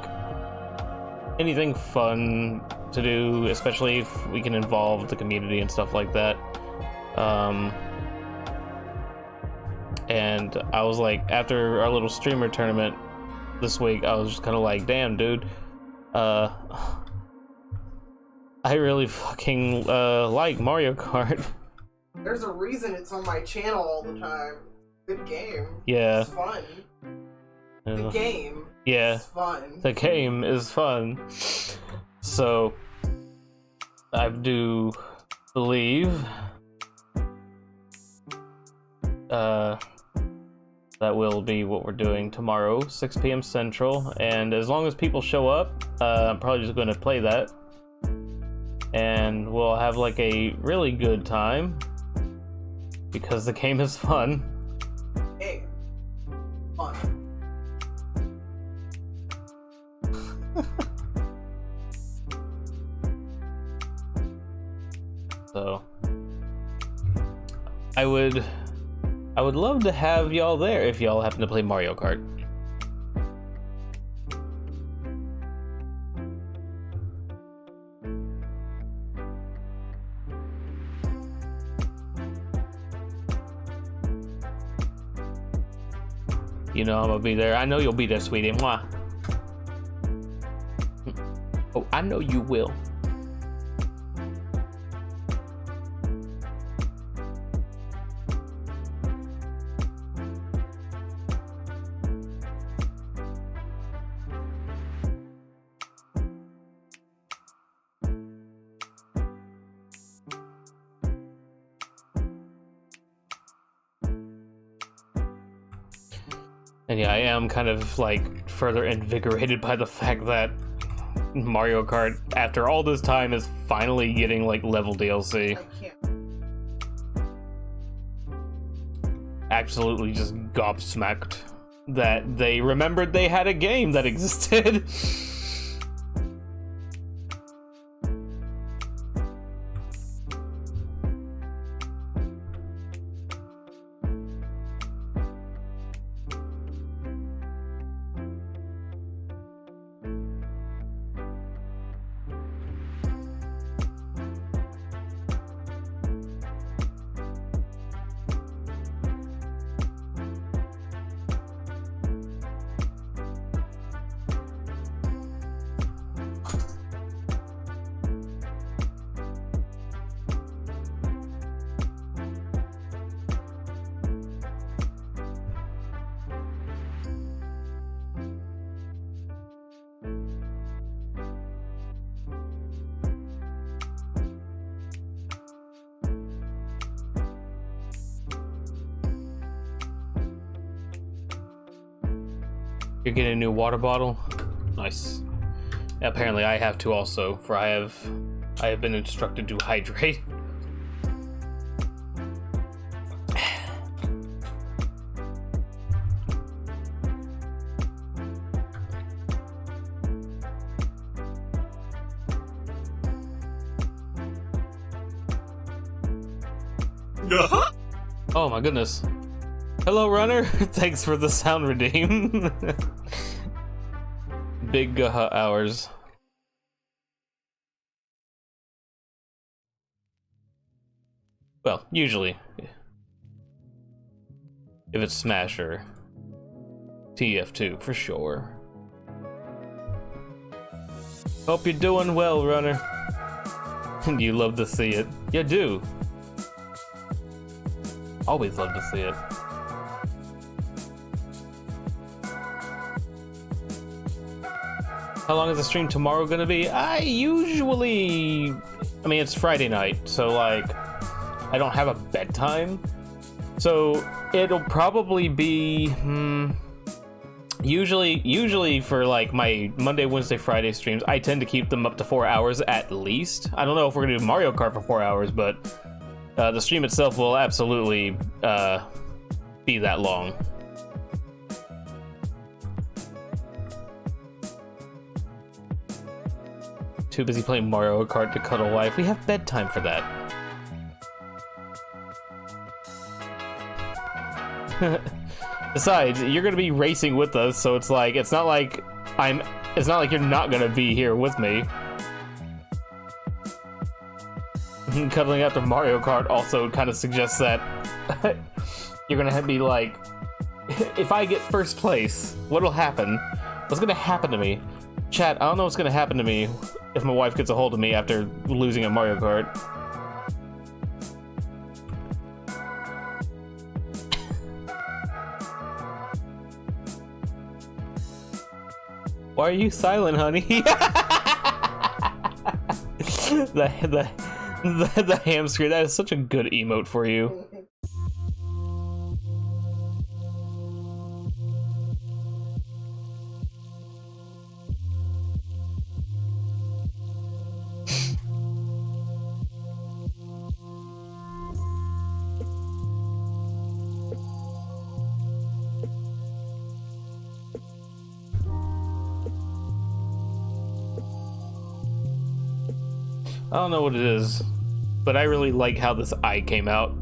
S1: anything fun to do, especially if we can involve the community and stuff like that. And I was like, after our little streamer tournament this week, I was just kind of like, damn, dude, I really fucking like Mario Kart.
S3: There's a reason it's on my channel all the time. Good game.
S1: Yeah.
S3: It's fun. The game.
S1: Yeah.
S3: Is fun.
S1: The game is fun. So I do believe that will be what we're doing tomorrow, 6 p.m. Central, and as long as people show up, I'm probably just going to play that, and we'll have like a really good time because the game is fun.
S3: Hey, fun.
S1: So I would love to have y'all there if y'all happen to play Mario Kart. You know I'm gonna be there. I know you'll be there, sweetie. Mwah. Oh, I know you will. And yeah, I am kind of like further invigorated by the fact that Mario Kart, after all this time, is finally getting like level DLC.
S3: I can't.
S1: Absolutely just gobsmacked that they remembered they had a game that existed. You're getting a new water bottle? Nice. Apparently I have to also, for I have been instructed to hydrate. Oh my goodness. Hello, runner. Thanks for the sound redeem. Big hours. Well, usually. If it's Smash or TF2, for sure. Hope you're doing well, runner. You love to see it. You do. Always love to see it. How long is the stream tomorrow gonna be? I mean, it's Friday night, so like, I don't have a bedtime. So it'll probably be, usually for like my Monday, Wednesday, Friday streams, I tend to keep them up to 4 hours at least. I don't know if we're gonna do Mario Kart for 4 hours, but the stream itself will absolutely be that long. Too busy playing Mario Kart to cuddle wife. We have bedtime for that. Besides, you're gonna be racing with us, so it's like it's not like you're not gonna be here with me. Cuddling after Mario Kart also kind of suggests that you're gonna be like, if I get first place, what'll happen? What's gonna happen to me? Chat, I don't know what's gonna happen to me if my wife gets a hold of me after losing at Mario Kart. Why are you silent, honey? the hamster, that is such a good emote for you. I don't know what it is, but I really like how this eye came out.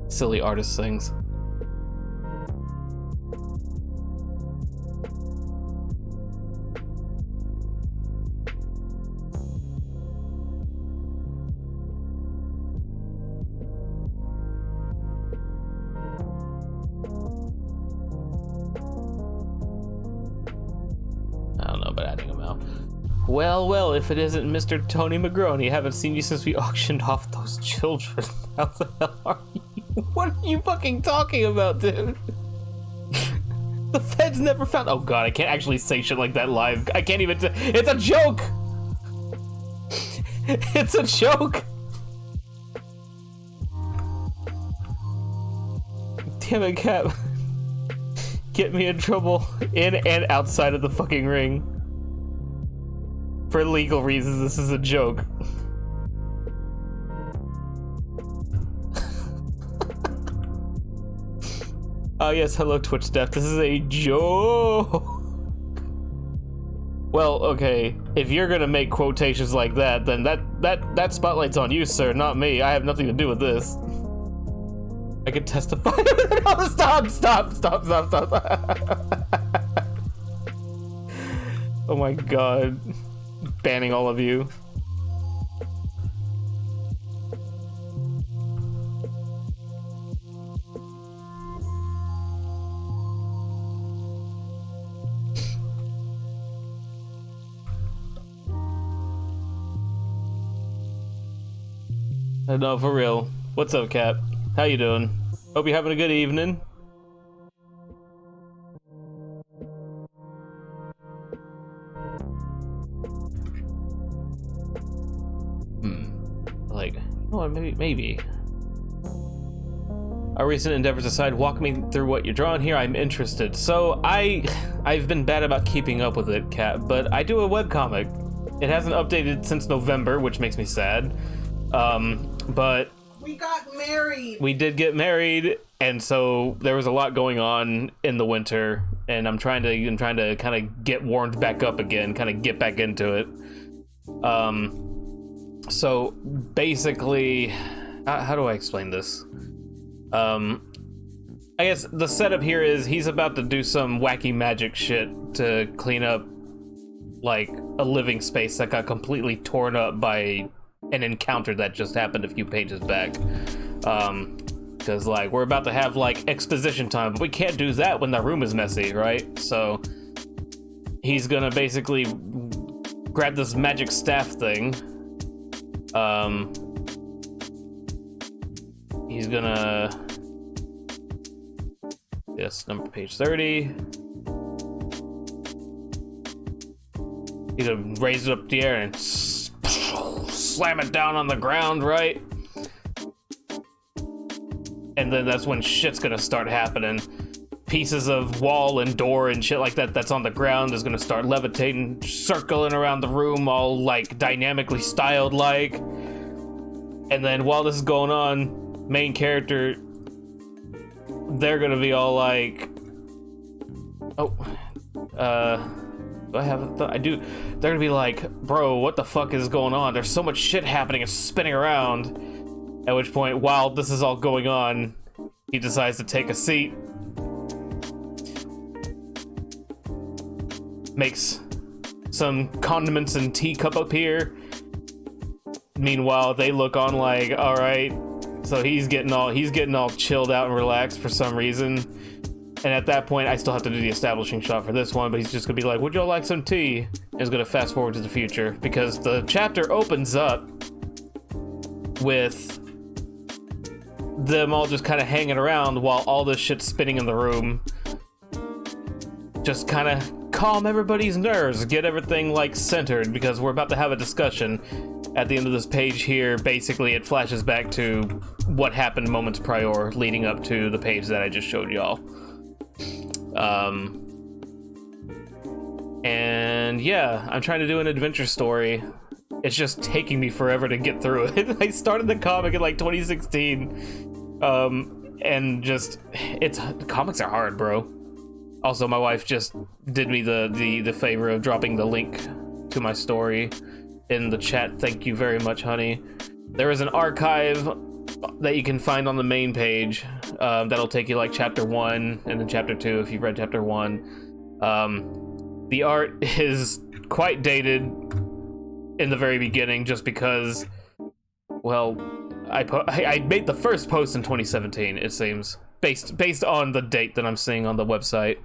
S1: Silly artist things. I don't know about adding them out. Well, well, if it isn't Mr. Tony Magroni, haven't seen you since we auctioned off those children. How the hell are you? What are you fucking talking about, dude? The feds never found— oh god, I can't actually say shit like that live. I can't even— it's a joke! It's a joke! Damn it, Cap. Get me in trouble in and outside of the fucking ring. For legal reasons, this is a joke. Oh yes, hello Twitch Steph. This is a joke. Well, okay, if you're gonna make quotations like that, then that spotlight's on you, sir, not me. I have nothing to do with this. I can testify. No, stop. Oh my god. Banning all of you. No, for real. What's up, Cap? How you doing? Hope you're having a good evening. Like, oh, maybe. Our recent endeavors aside, walk me through what you're drawing here. I'm interested. So I've been bad about keeping up with it, Cat, but I do a webcomic. It hasn't updated since November, which makes me sad. But
S3: we got married.
S1: We did get married, and so there was a lot going on in the winter, and I'm trying to kind of get warmed back up again, kind of get back into it. So basically, how do I explain this? I guess the setup here is he's about to do some wacky magic shit to clean up like a living space that got completely torn up by an encounter that just happened a few pages back. Because like we're about to have like exposition time, but we can't do that when the room is messy, right? So he's gonna basically grab this magic staff thing. He's gonna, yes, number page 30. He's gonna raise it up the air and slam it down on the ground, right? And then that's when shit's gonna start happening. Pieces of wall and door and shit like that that's on the ground is gonna start levitating, circling around the room, all like dynamically styled like. And then while this is going on, main character, they're gonna be all like, oh, do I have I do. They're gonna be like, bro, what the fuck is going on? There's so much shit happening and spinning around. At which point, while this is all going on, he decides to take a seat, makes some condiments and teacup up here. Meanwhile, they look on like, all right. So he's getting all chilled out and relaxed for some reason. And at that point, I still have to do the establishing shot for this one, but he's just gonna be like, would y'all like some tea? And he's gonna fast forward to the future because the chapter opens up with them all just kind of hanging around while all this shit's spinning in the room. Just kind of calm everybody's nerves, get everything like centered because we're about to have a discussion. At the end of this page here, basically it flashes back to what happened moments prior leading up to the page that I just showed y'all. And yeah, I'm trying to do an adventure story. It's just taking me forever to get through it. I started the comic in like 2016, and just comics are hard, bro. Also, my wife just did me the favor of dropping the link to my story in the chat. Thank you very much, honey. There is an archive that you can find on the main page that'll take you like chapter 1 and then chapter 2 if you've read chapter 1. The art is quite dated in the very beginning just because, well, I made the first post in 2017, it seems, based on the date that I'm seeing on the website.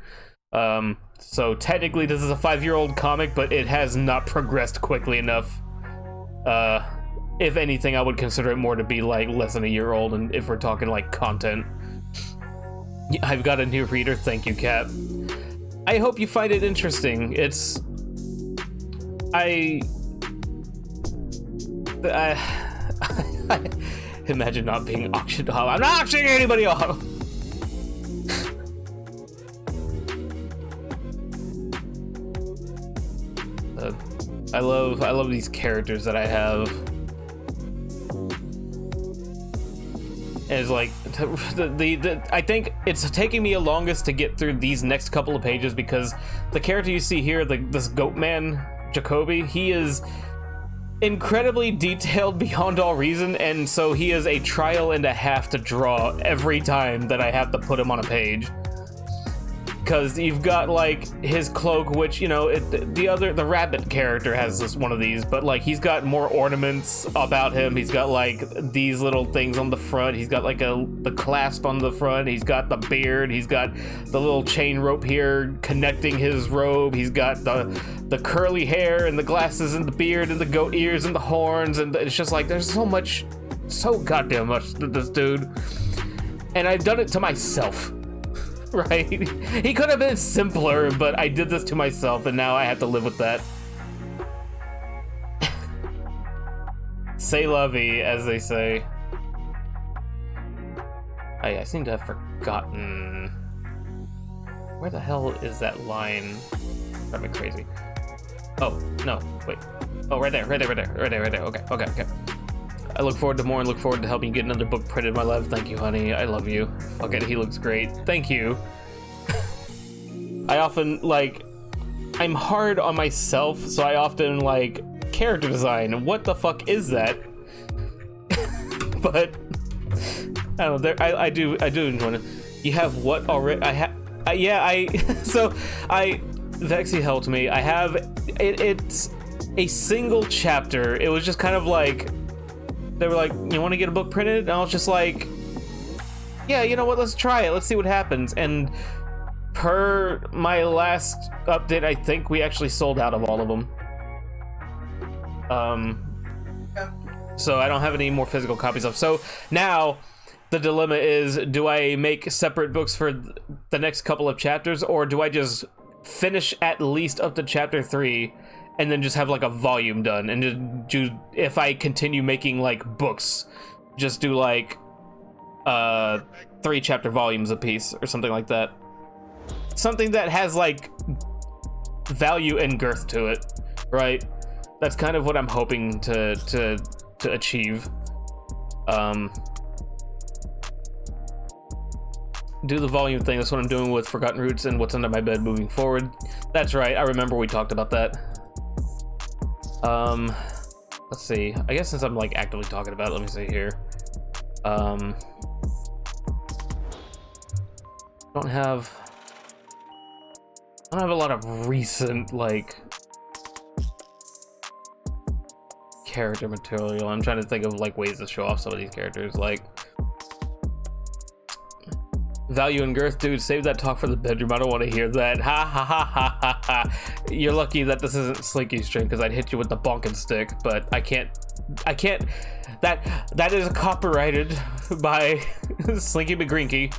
S1: So technically this is a 5-year-old comic, but it has not progressed quickly enough. If anything, I would consider it more to be like less than a year old, and if we're talking like content. I've got a new reader, thank you, Kat. I hope you find it interesting. I imagine not being auctioned off. I'm not auctioning anybody off! I love these characters that I have. And it's like I think it's taking me the longest to get through these next couple of pages because the character you see here, this goat man, Jacoby, he is incredibly detailed beyond all reason, and so he is a trial and a half to draw every time that I have to put him on a page. Because you've got like his cloak, which, you know, the rabbit character has one of these, but like he's got more ornaments about him. He's got like these little things on the front. He's got like the clasp on the front. He's got the beard. He's got the little chain rope here connecting his robe. He's got the curly hair and the glasses and the beard and the goat ears and the horns, and it's just like there's so goddamn much to this dude. And I've done it to myself. Right? He could have been simpler, but I did this to myself, and now I have to live with that. C'est la vie, as they say. I seem to have forgotten... Where the hell is that line? Drive me crazy. Oh, no, wait. Oh, right there. Okay. I look forward to more and look forward to helping you get another book printed, my love. Thank you, honey. I love you. Fuck it, he looks great. Thank you. I often, like, I'm hard on myself, so I often, like, character design. What the fuck is that? But I don't know. I do enjoy it. You have what already? Vexy helped me. I have it's a single chapter. It was just kind of like they were like, you want to get a book printed? And I was just like, yeah, you know what? Let's try it. Let's see what happens. And per my last update, I think we actually sold out of all of them. So I don't have any more physical copies of. So now the dilemma is, do I make separate books for the next couple of chapters, or do I just finish at least up to chapter 3 and then just have like a volume done, and just do, if I continue making like books, just do like 3 chapter volumes a piece or something like that. Something that has like value and girth to it, right? That's kind of what I'm hoping to achieve. Do the volume thing. That's what I'm doing with Forgotten Roots and What's Under My Bed moving forward. That's right, I remember we talked about that. Let's see. I guess since I'm like actively talking about it, let me see here. Don't have a lot of recent like character material. I'm trying to think of like ways to show off some of these characters, like value and girth. Dude, save that talk for the bedroom. I don't want to hear that. Ha ha ha ha ha ha. You're lucky that this isn't Slinky String, because I'd hit you with the bonking stick, but I can't that is copyrighted by Slinky McGrinky.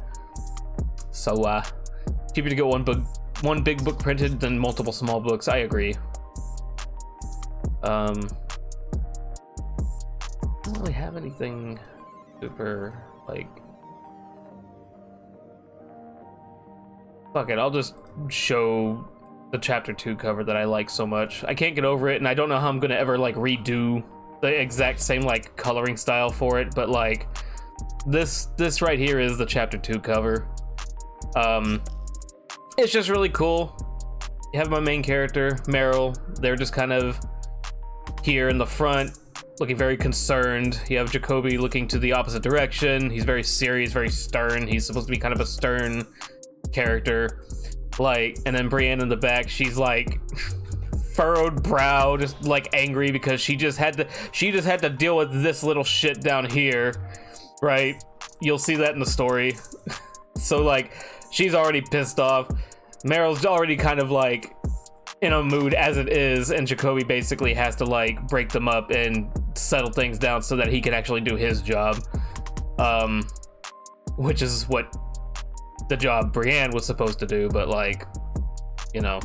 S1: So cheaper to get one big book printed than multiple small books. I agree. I don't really have anything super like. Fuck it, I'll just show the chapter 2 cover that I like so much. I can't get over it, and I don't know how I'm gonna ever like redo the exact same like coloring style for it, but like this right here is the chapter 2 cover. It's just really cool. You have my main character, Meryl. They're just kind of here in the front, looking very concerned. You have Jacoby looking to the opposite direction. He's very serious, very stern. He's supposed to be kind of a stern character. Like, and then Brienne in the back, she's like furrowed brow, just like angry because she just had to deal with this little shit down here, right? You'll see that in the story. So like, she's already pissed off. Meryl's already kind of like in a mood as it is, and Jacoby basically has to like break them up and settle things down so that he can actually do his job, which is what the job Brienne was supposed to do, but like, you know,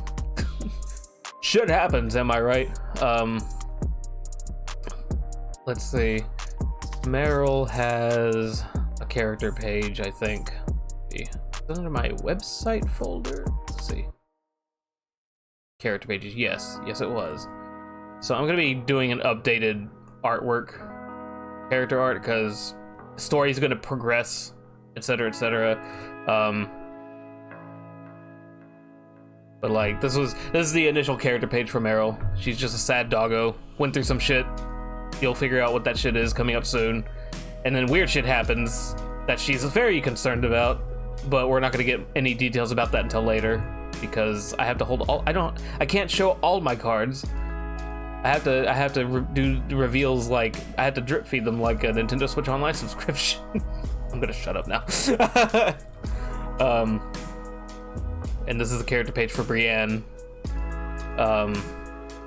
S1: shit happens, am I right? Let's see. Meryl has a character page, I think. Is it under my website folder? Let's see. Character pages, yes it was. So I'm gonna be doing an updated artwork, character art, because the story is gonna progress, etc, etc. But like, this is the initial character page for Meryl. She's just a sad doggo, went through some shit. You'll figure out what that shit is coming up soon. And then weird shit happens that she's very concerned about, but we're not gonna get any details about that until later, because I have to hold all, I can't show all my cards. I have to do reveals, like I have to drip feed them like a Nintendo Switch Online subscription. I'm gonna shut up now. And this is the character page for Brienne.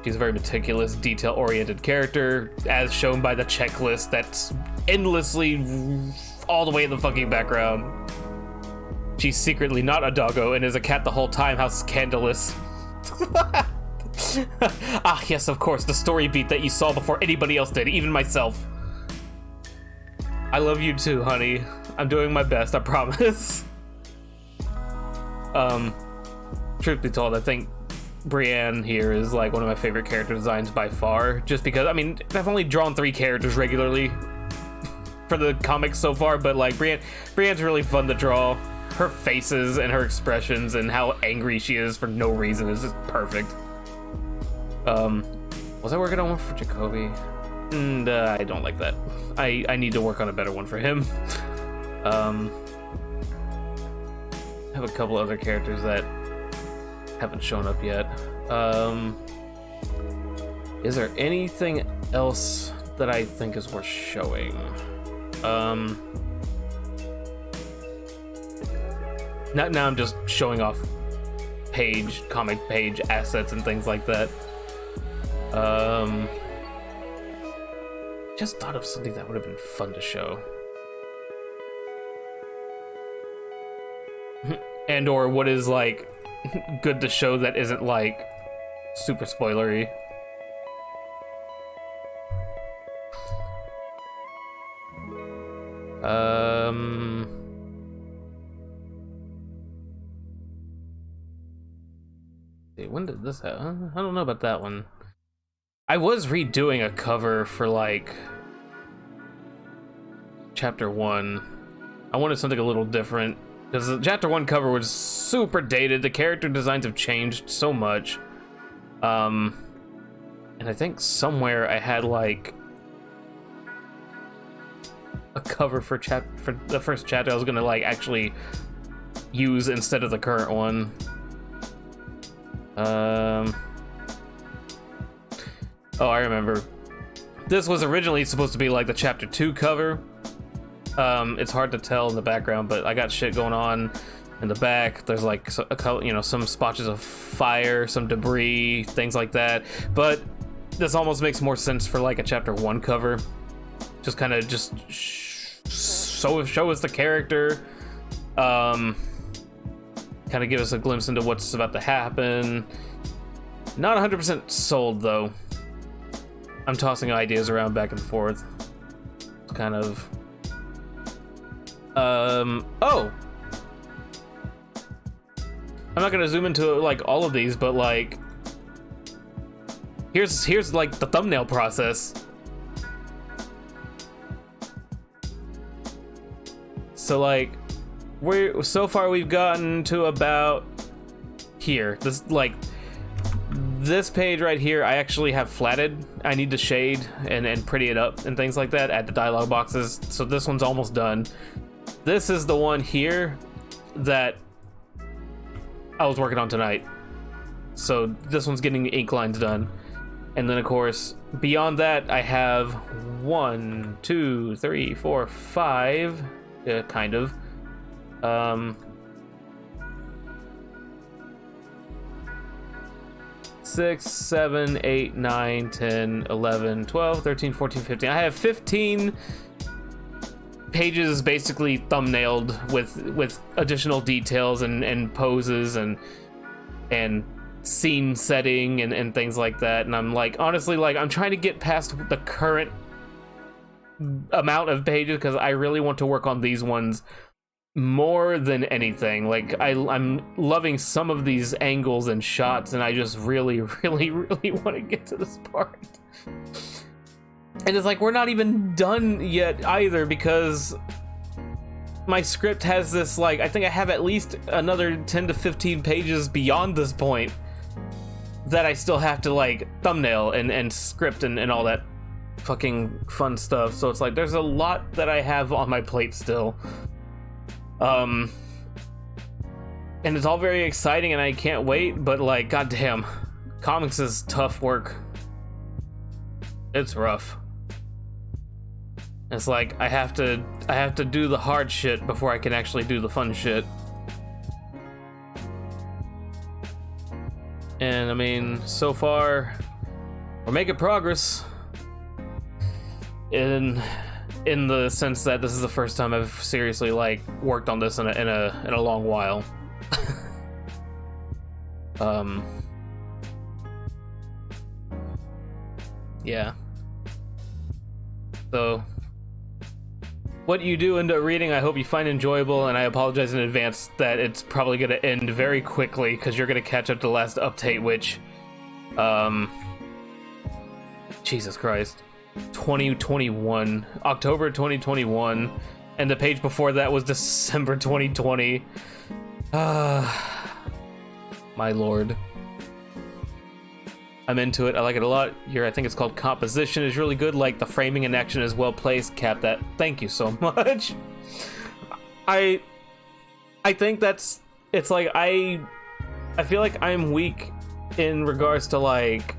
S1: She's a very meticulous, detail-oriented character, as shown by the checklist that's endlessly all the way in the fucking background. She's secretly not a doggo and is a cat the whole time. How scandalous. Ah, yes, of course, the story beat that you saw before anybody else did, even myself. I love you too, honey. I'm doing my best, I promise. Truth be told, I think Brienne here is like one of my favorite character designs by far, just because, I mean, I've only drawn 3 characters regularly for the comics so far, but like Brienne's really fun to draw. Her faces and her expressions and how angry she is for no reason is just perfect. Was I working on one for Jacoby? And I don't like that. I need to work on a better one for him. I have a couple other characters that haven't shown up yet. Is there anything else that I think is worth showing? Now I'm just showing off comic page assets and things like that. Just thought of something that would have been fun to show. And or what is like good to show that isn't like super spoilery. When did this happen? I don't know about that one. I was redoing a cover for like chapter 1. I wanted something a little different because the chapter 1 cover was super dated. The character designs have changed so much. And I think somewhere I had like a cover for the first chapter I was gonna like actually use instead of the current one. Oh, I remember. This was originally supposed to be like the chapter 2 cover. It's hard to tell in the background, but I got shit going on in the back. There's like some splotches of fire, some debris, things like that. But this almost makes more sense for like a chapter 1 cover. Just kind of show us the character. Kind of give us a glimpse into what's about to happen. Not 100% sold though. I'm tossing ideas around back and forth. Kind of. Oh! I'm not gonna zoom into like all of these, but like, here's like the thumbnail process. So like, so far we've gotten to about here. This page right here, I actually have flatted. I need to shade and pretty it up and things like that, add the dialogue boxes. So this one's almost done. This is the one here that I was working on tonight. So this one's getting ink lines done. And then of course, beyond that, I have 1, 2, 3, 4, 5, kind of. 6, 7, 8, 9, 10, 11, 12, 13, 14, 15. I have 15 pages basically thumbnailed with additional details and poses and scene setting and things like that. And I'm like, honestly, like, I'm trying to get past the current amount of pages because I really want to work on these ones more than anything. Like, I'm loving some of these angles and shots, and I just really want to get to this part. And it's like, we're not even done yet either, because my script has this, like, I think I have at least another 10 to 15 pages beyond this point that I still have to, like, thumbnail and script and all that fucking fun stuff. So it's like, there's a lot that I have on my plate still. And it's all very exciting and I can't wait, but like, goddamn, comics is tough work. It's rough. It's like, I have to do the hard shit before I can actually do the fun shit. And I mean, so far, we're making progress. In the sense that this is the first time I've seriously like worked on this in a long while. Yeah. So what you do end up reading, I hope you find enjoyable, and I apologize in advance that it's probably going to end very quickly because you're going to catch up to the last update, which Jesus Christ, 2021, October 2021, and the page before that was December 2020. My lord. I'm into it. I like it a lot. I think it's called composition is really good. Like the framing and action is well placed. Cap that. Thank you so much. I think it's like I feel like I'm weak in regards to like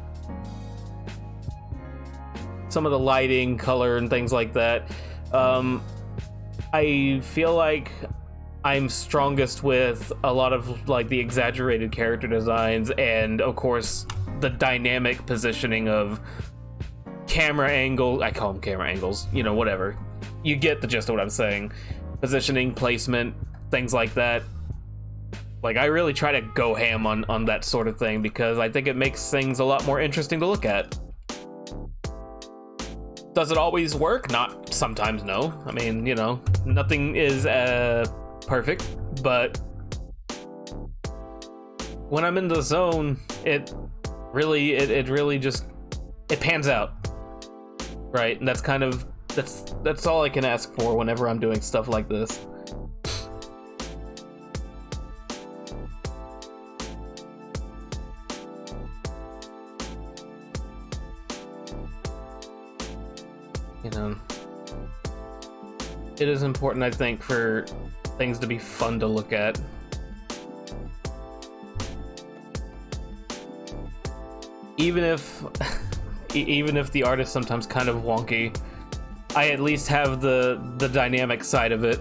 S1: some of the lighting, color, and things like that. I feel like I'm strongest with a lot of like the exaggerated character designs and of course the dynamic positioning of camera angle. I call them camera angles, you know, whatever. You get the gist of what I'm saying. Positioning, placement, things like that. Like, I really try to go ham on that sort of thing because I think it makes things a lot more interesting to look at. Does it always work? Not sometimes, no. I mean, you know, nothing is perfect, but when I'm in the zone, it really just pans out, right? And that's kind of that's all I can ask for whenever I'm doing stuff like this. You know, it is important, I think, for things to be fun to look at. Even if the art is sometimes kind of wonky, I at least have the dynamic side of it.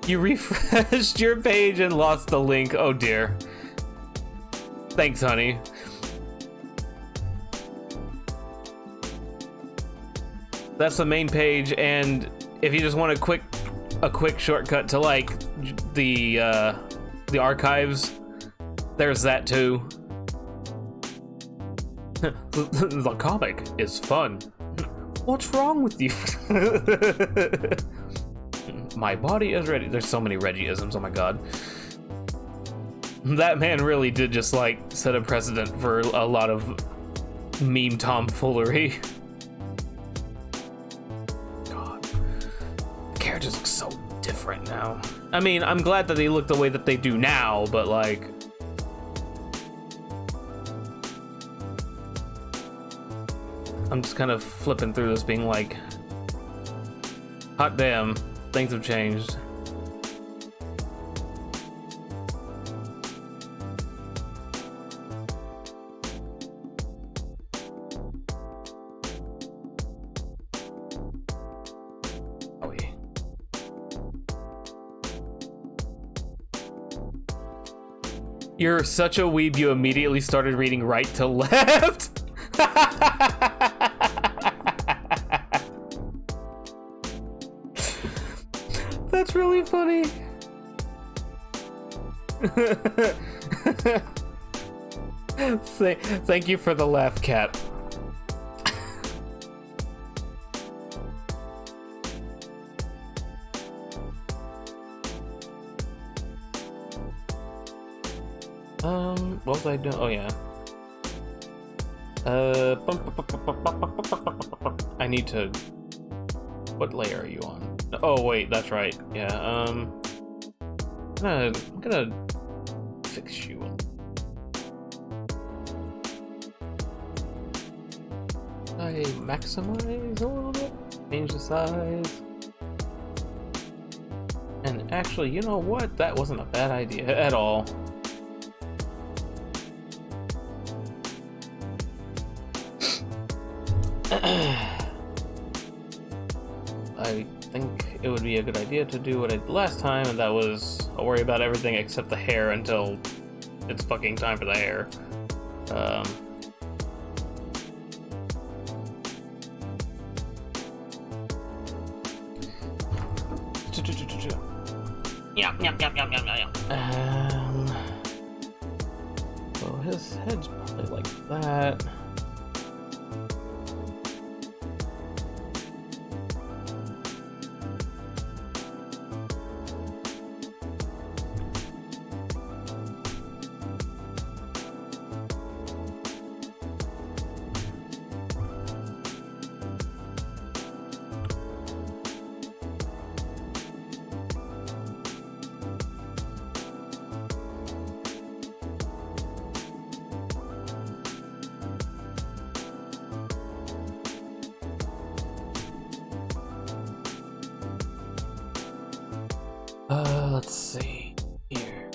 S1: You refreshed your page and lost the link. Oh dear. Thanks, honey. That's the main page, and if you just want a quick shortcut to like the archives, there's that too. The comic is fun. What's wrong with you? My body is ready. There's so many Reggie-isms, oh my god. That man really did just like set a precedent for a lot of meme tomfoolery. God. The characters look so different now. I mean, I'm glad that they look the way that they do now, but like... I'm just kind of flipping through this being like, hot damn, things have changed. Oh yeah. You're such a weeb, you immediately started reading right to left? That's really funny. Thank you for the laugh, cat. What was I doing? Oh yeah. I need to... What layer are you on? Oh wait, that's right. Yeah, I'm gonna fix you. I maximize a little bit, change the size. And actually, you know what? That wasn't a bad idea at all. I think it would be a good idea to do what I did last time, and that was I'll worry about everything except the hair until it's fucking time for the hair. So his head's probably like that. let's see here.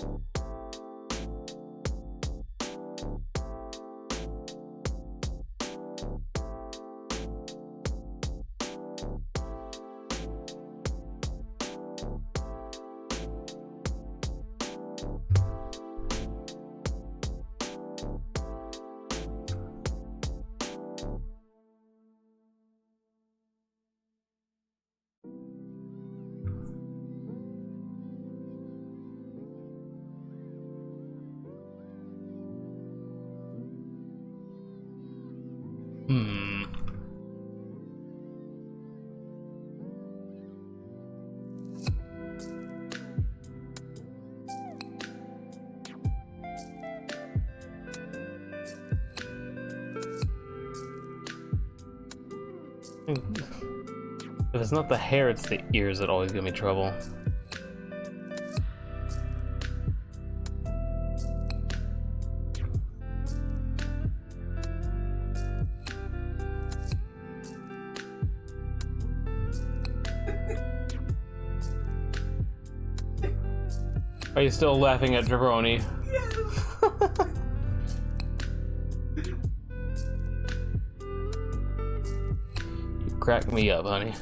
S1: If it's not the hair, it's the ears that always give me trouble. Are you still laughing at Jabroni?
S3: Yes.
S1: You crack me up, honey.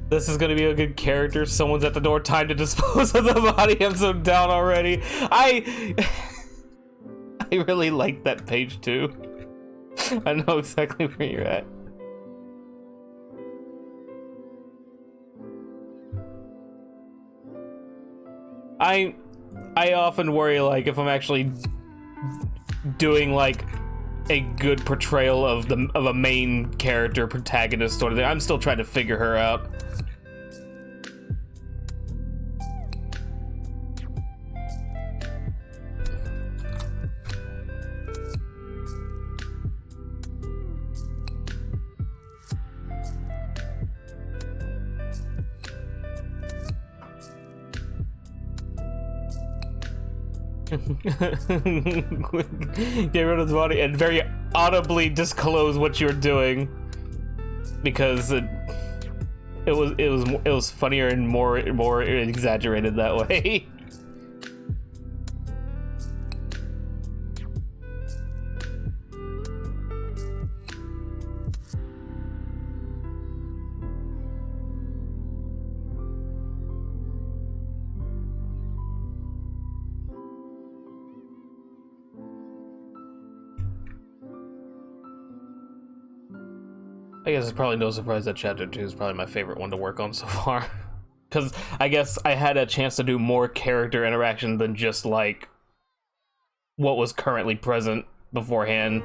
S1: This is gonna be a good character. Someone's at the door. Time to dispose of the body. I'm so down already. I really like that page too. I know exactly where you're at. I often worry, like, if I'm actually doing like a good portrayal of a main character protagonist sort of thing. I'm still trying to figure her out. Get rid of the body and very audibly disclose what you're doing, because it was funnier and more exaggerated that way. I guess it's probably no surprise that chapter 2 is probably my favorite one to work on so far. Because I guess I had a chance to do more character interaction than just, like, what was currently present beforehand,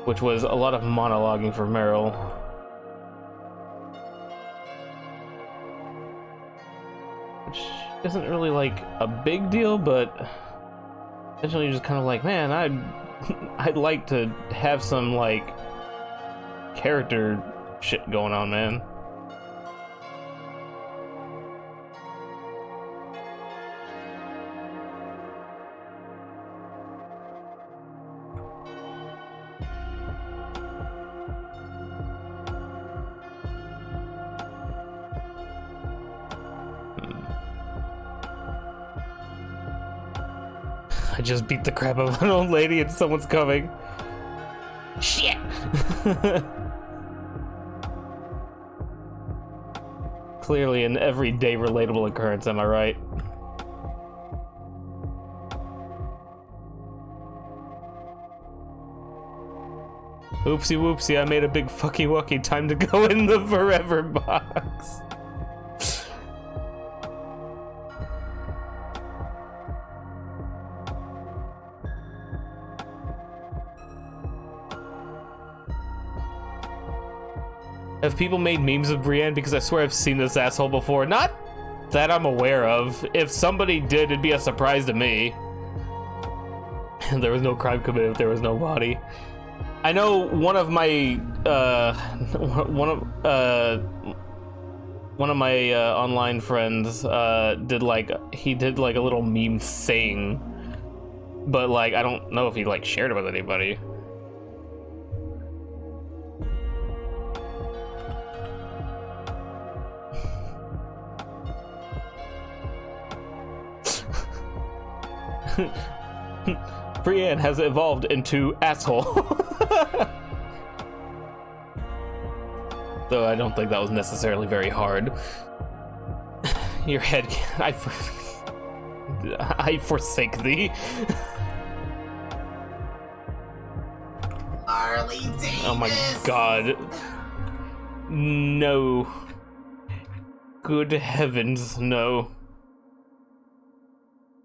S1: which was a lot of monologuing for Meryl. Which isn't really, like, a big deal, but eventually you're just kind of like, man, I'd like to have some, like, character shit going on, man. I just beat the crap out of an old lady and someone's coming. Shit! Clearly an everyday relatable occurrence, am I right? Oopsie whoopsie, I made a big fucky wucky. Time to go in the forever box. Have people made memes of Brienne? Because I swear I've seen this asshole before. Not that I'm aware of. If somebody did, it'd be a surprise to me. There was no crime committed if there was no body. I know one of my one of my online friends did like a little meme thing, but like I don't know if he like shared it with anybody. Brienne has evolved into asshole. Though I don't think that was necessarily very hard. Your head, I forsake thee.
S3: Harley Davis.
S1: Oh my god. No. Good heavens, no.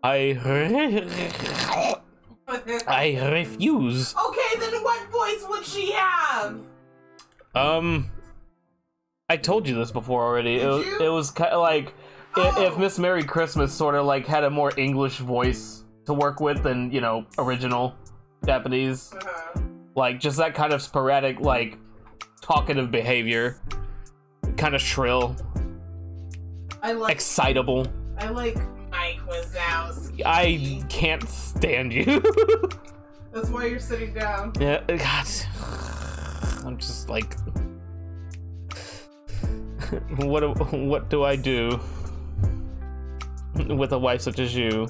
S1: I refuse.
S3: Okay, then what voice would she have?
S1: I told you this before already.
S3: Did you?
S1: It was kind of like if Miss Merry Christmas sort of like had a more English voice to work with than, you know, original Japanese. Like just that kind of sporadic, like talkative behavior, kind of shrill, excitable.
S3: I like Mike Wazowski.
S1: I can't stand you.
S3: That's why you're sitting down.
S1: Yeah, God. I'm just like, what do I do with a wife such as you?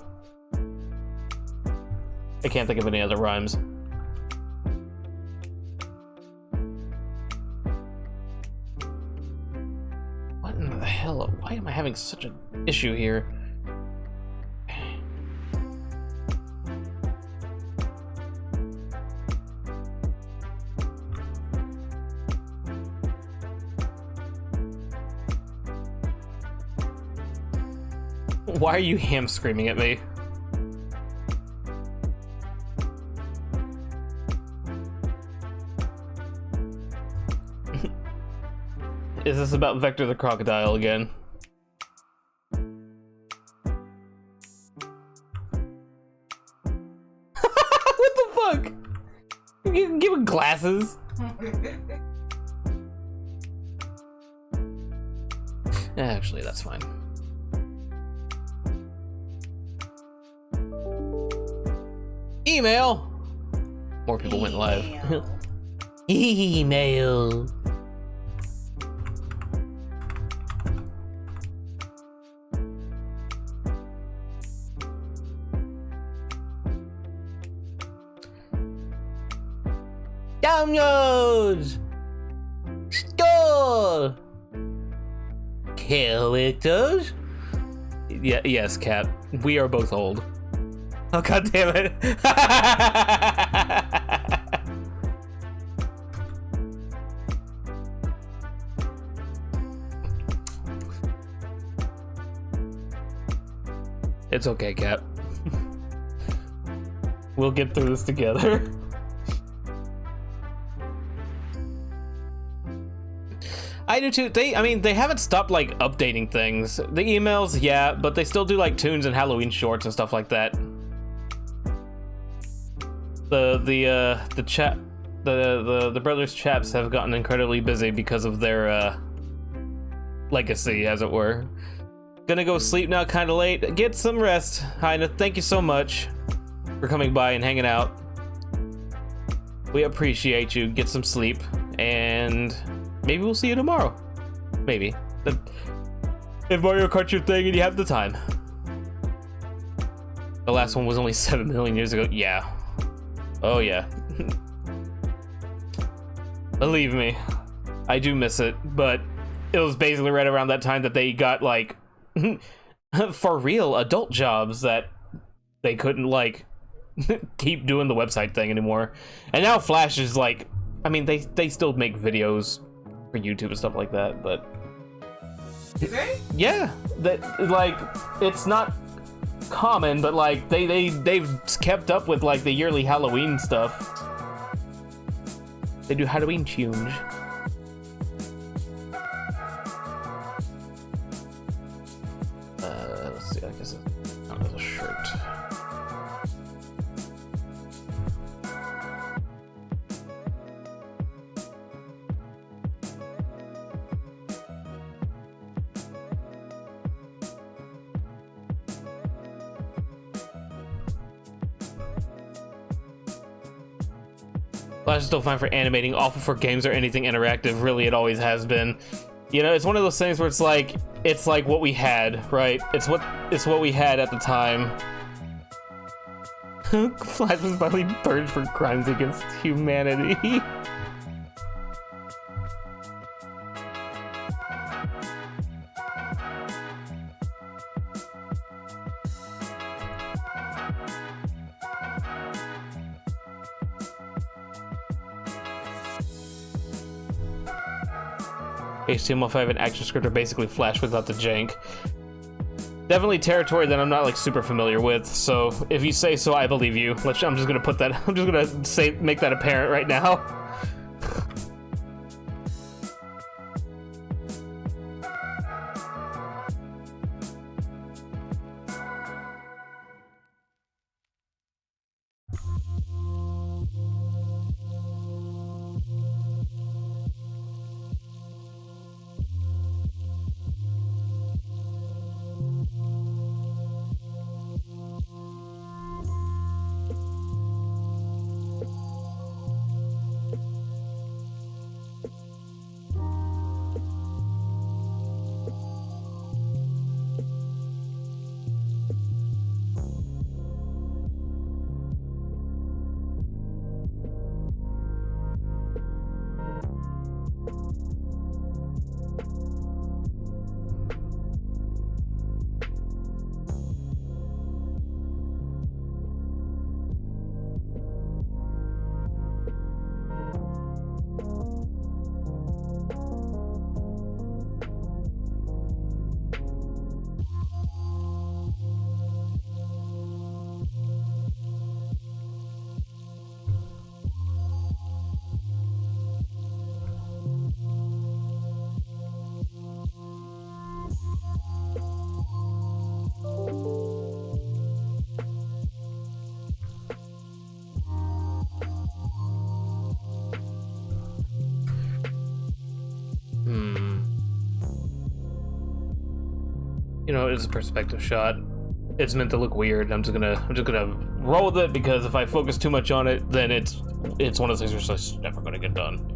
S1: I can't think of any other rhymes. What in the hell? Why am I having such an issue here? Why are you ham screaming at me? Is this about Vector the Crocodile again? What the fuck? Give him glasses. Actually, that's fine. Email! More people went live. Email. Downloads! Store! Characters? Yeah, yes, Cap. We are both old. Oh, god damn it. It's okay, Cap. We'll get through this together. I do too. I mean, they haven't stopped like updating things. The emails, yeah, but they still do like tunes and Halloween shorts and stuff like that. The brothers chaps have gotten incredibly busy because of their legacy, as it were. Gonna go sleep now, kind of late. Get some rest. Heina, thank you so much for coming by and hanging out. We appreciate you. Get some sleep, and maybe we'll see you tomorrow. Maybe. If Mario Kart's your thing and you have the time. The last one was only 7 million years ago. Yeah. Oh yeah. Believe me, I do miss it, but it was basically right around that time that they got like for real adult jobs that they couldn't like keep doing the website thing anymore. And now Flash is like, I mean, they still make videos for YouTube and stuff like that, but yeah, that like it's not common, but like they've kept up with like the yearly Halloween stuff. They do Halloween tunes. Let's see, I guess it's not a shirt. Flash is still fine for animating, awful for games or anything interactive. Really, it always has been. You know, it's one of those things where it's like what we had, right? It's what we had at the time. Flash was finally purged for crimes against humanity. HTML5 and ActionScript are basically Flash without the jank. Definitely territory that I'm not like super familiar with, so if you say so, I believe you. I'm just gonna put that. I'm just gonna make that apparent right now. You know, it's a perspective shot. It's meant to look weird. I'm just gonna roll with it, because if I focus too much on it, then it's one of those things that's just never gonna get done.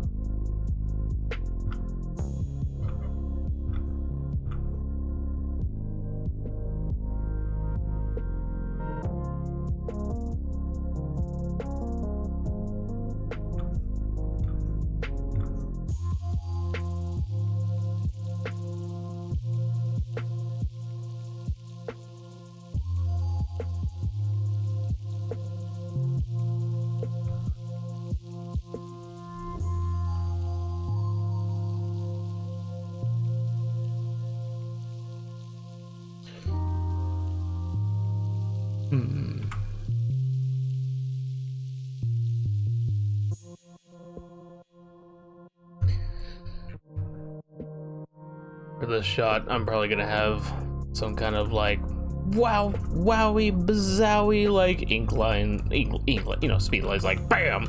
S1: For this shot, I'm probably gonna have some kind of like wowie bazowie like ink line, you know, speed lines like BAM.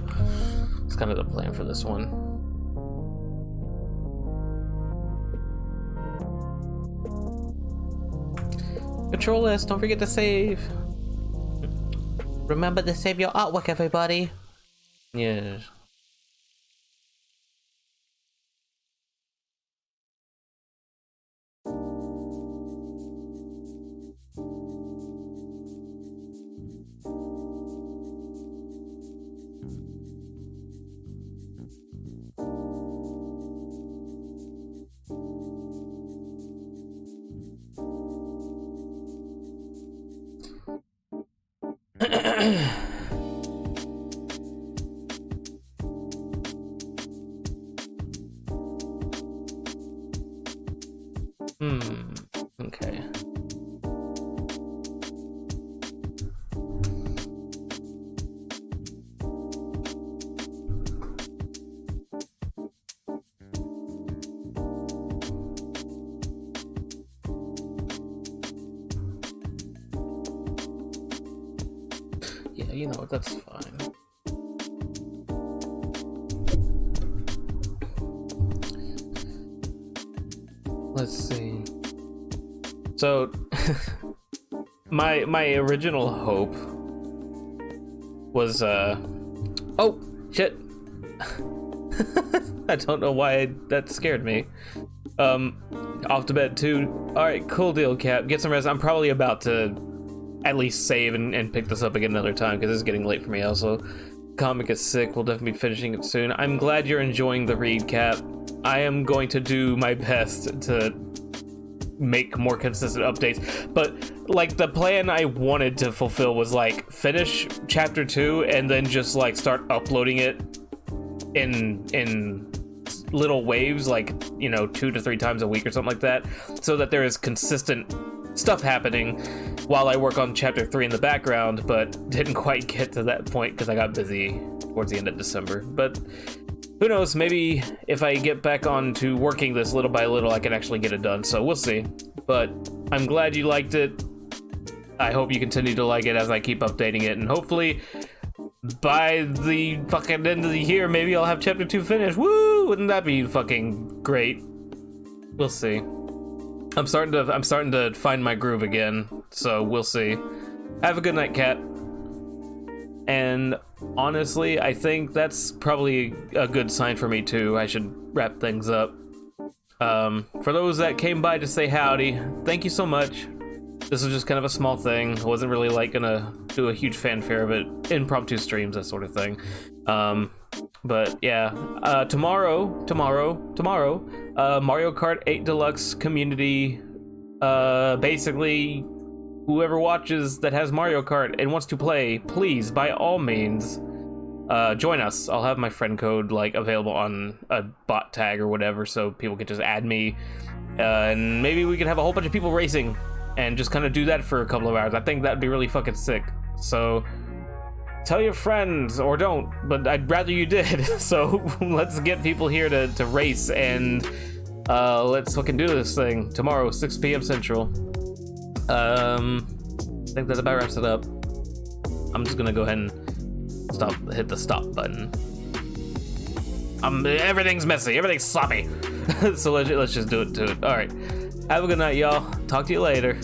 S1: It's kind of the plan for this one. Control S, don't forget to save. Remember to save your artwork, everybody. Yes. Okay. Yeah, you know what, that's fine. Let's see. So, my original hope was, oh, shit. I don't know why that scared me. Off to bed too. Alright, cool deal, Cap. Get some rest. I'm probably about to at least save and pick this up again another time, because it's getting late for me also. Comic is sick. We'll definitely be finishing it soon. I'm glad you're enjoying the read, Cap. I am going to do my best to make more consistent updates, but like the plan I wanted to fulfill was like finish chapter 2 and then just like start uploading it in little waves, like, you know, 2 to 3 times a week or something like that, so that there is consistent stuff happening while I work on chapter 3 in the background, but didn't quite get to that point because I got busy towards the end of December. But who knows, maybe if I get back on to working this little by little, I can actually get it done, so we'll see. But I'm glad you liked it. I hope you continue to like it as I keep updating it, and hopefully by the fucking end of the year, maybe I'll have chapter 2 finished. Woo! Wouldn't that be fucking great? We'll see. I'm starting to find my groove again, so we'll see. Have a good night, Cat. And honestly, I think that's probably a good sign for me too. I should wrap things up. For those that came by to say howdy, thank you so much. This was just kind of a small thing. I wasn't really like gonna do a huge fanfare of it. Impromptu streams, that sort of thing. But yeah, tomorrow, Mario Kart 8 Deluxe community, basically, whoever watches that has Mario Kart and wants to play, please, by all means, join us. I'll have my friend code like available on a bot tag or whatever, so people can just add me, and maybe we can have a whole bunch of people racing and just kind of do that for a couple of hours. I think that'd be really fucking sick. So tell your friends, or don't, but I'd rather you did. So let's get people here to race, and let's fucking do this thing tomorrow, 6 p.m. Central. I think that about wraps it up. I'm just gonna go ahead and hit the stop button. Everything's messy, everything's sloppy. So let's just do it to it. All right, have a good night, y'all. Talk to you later.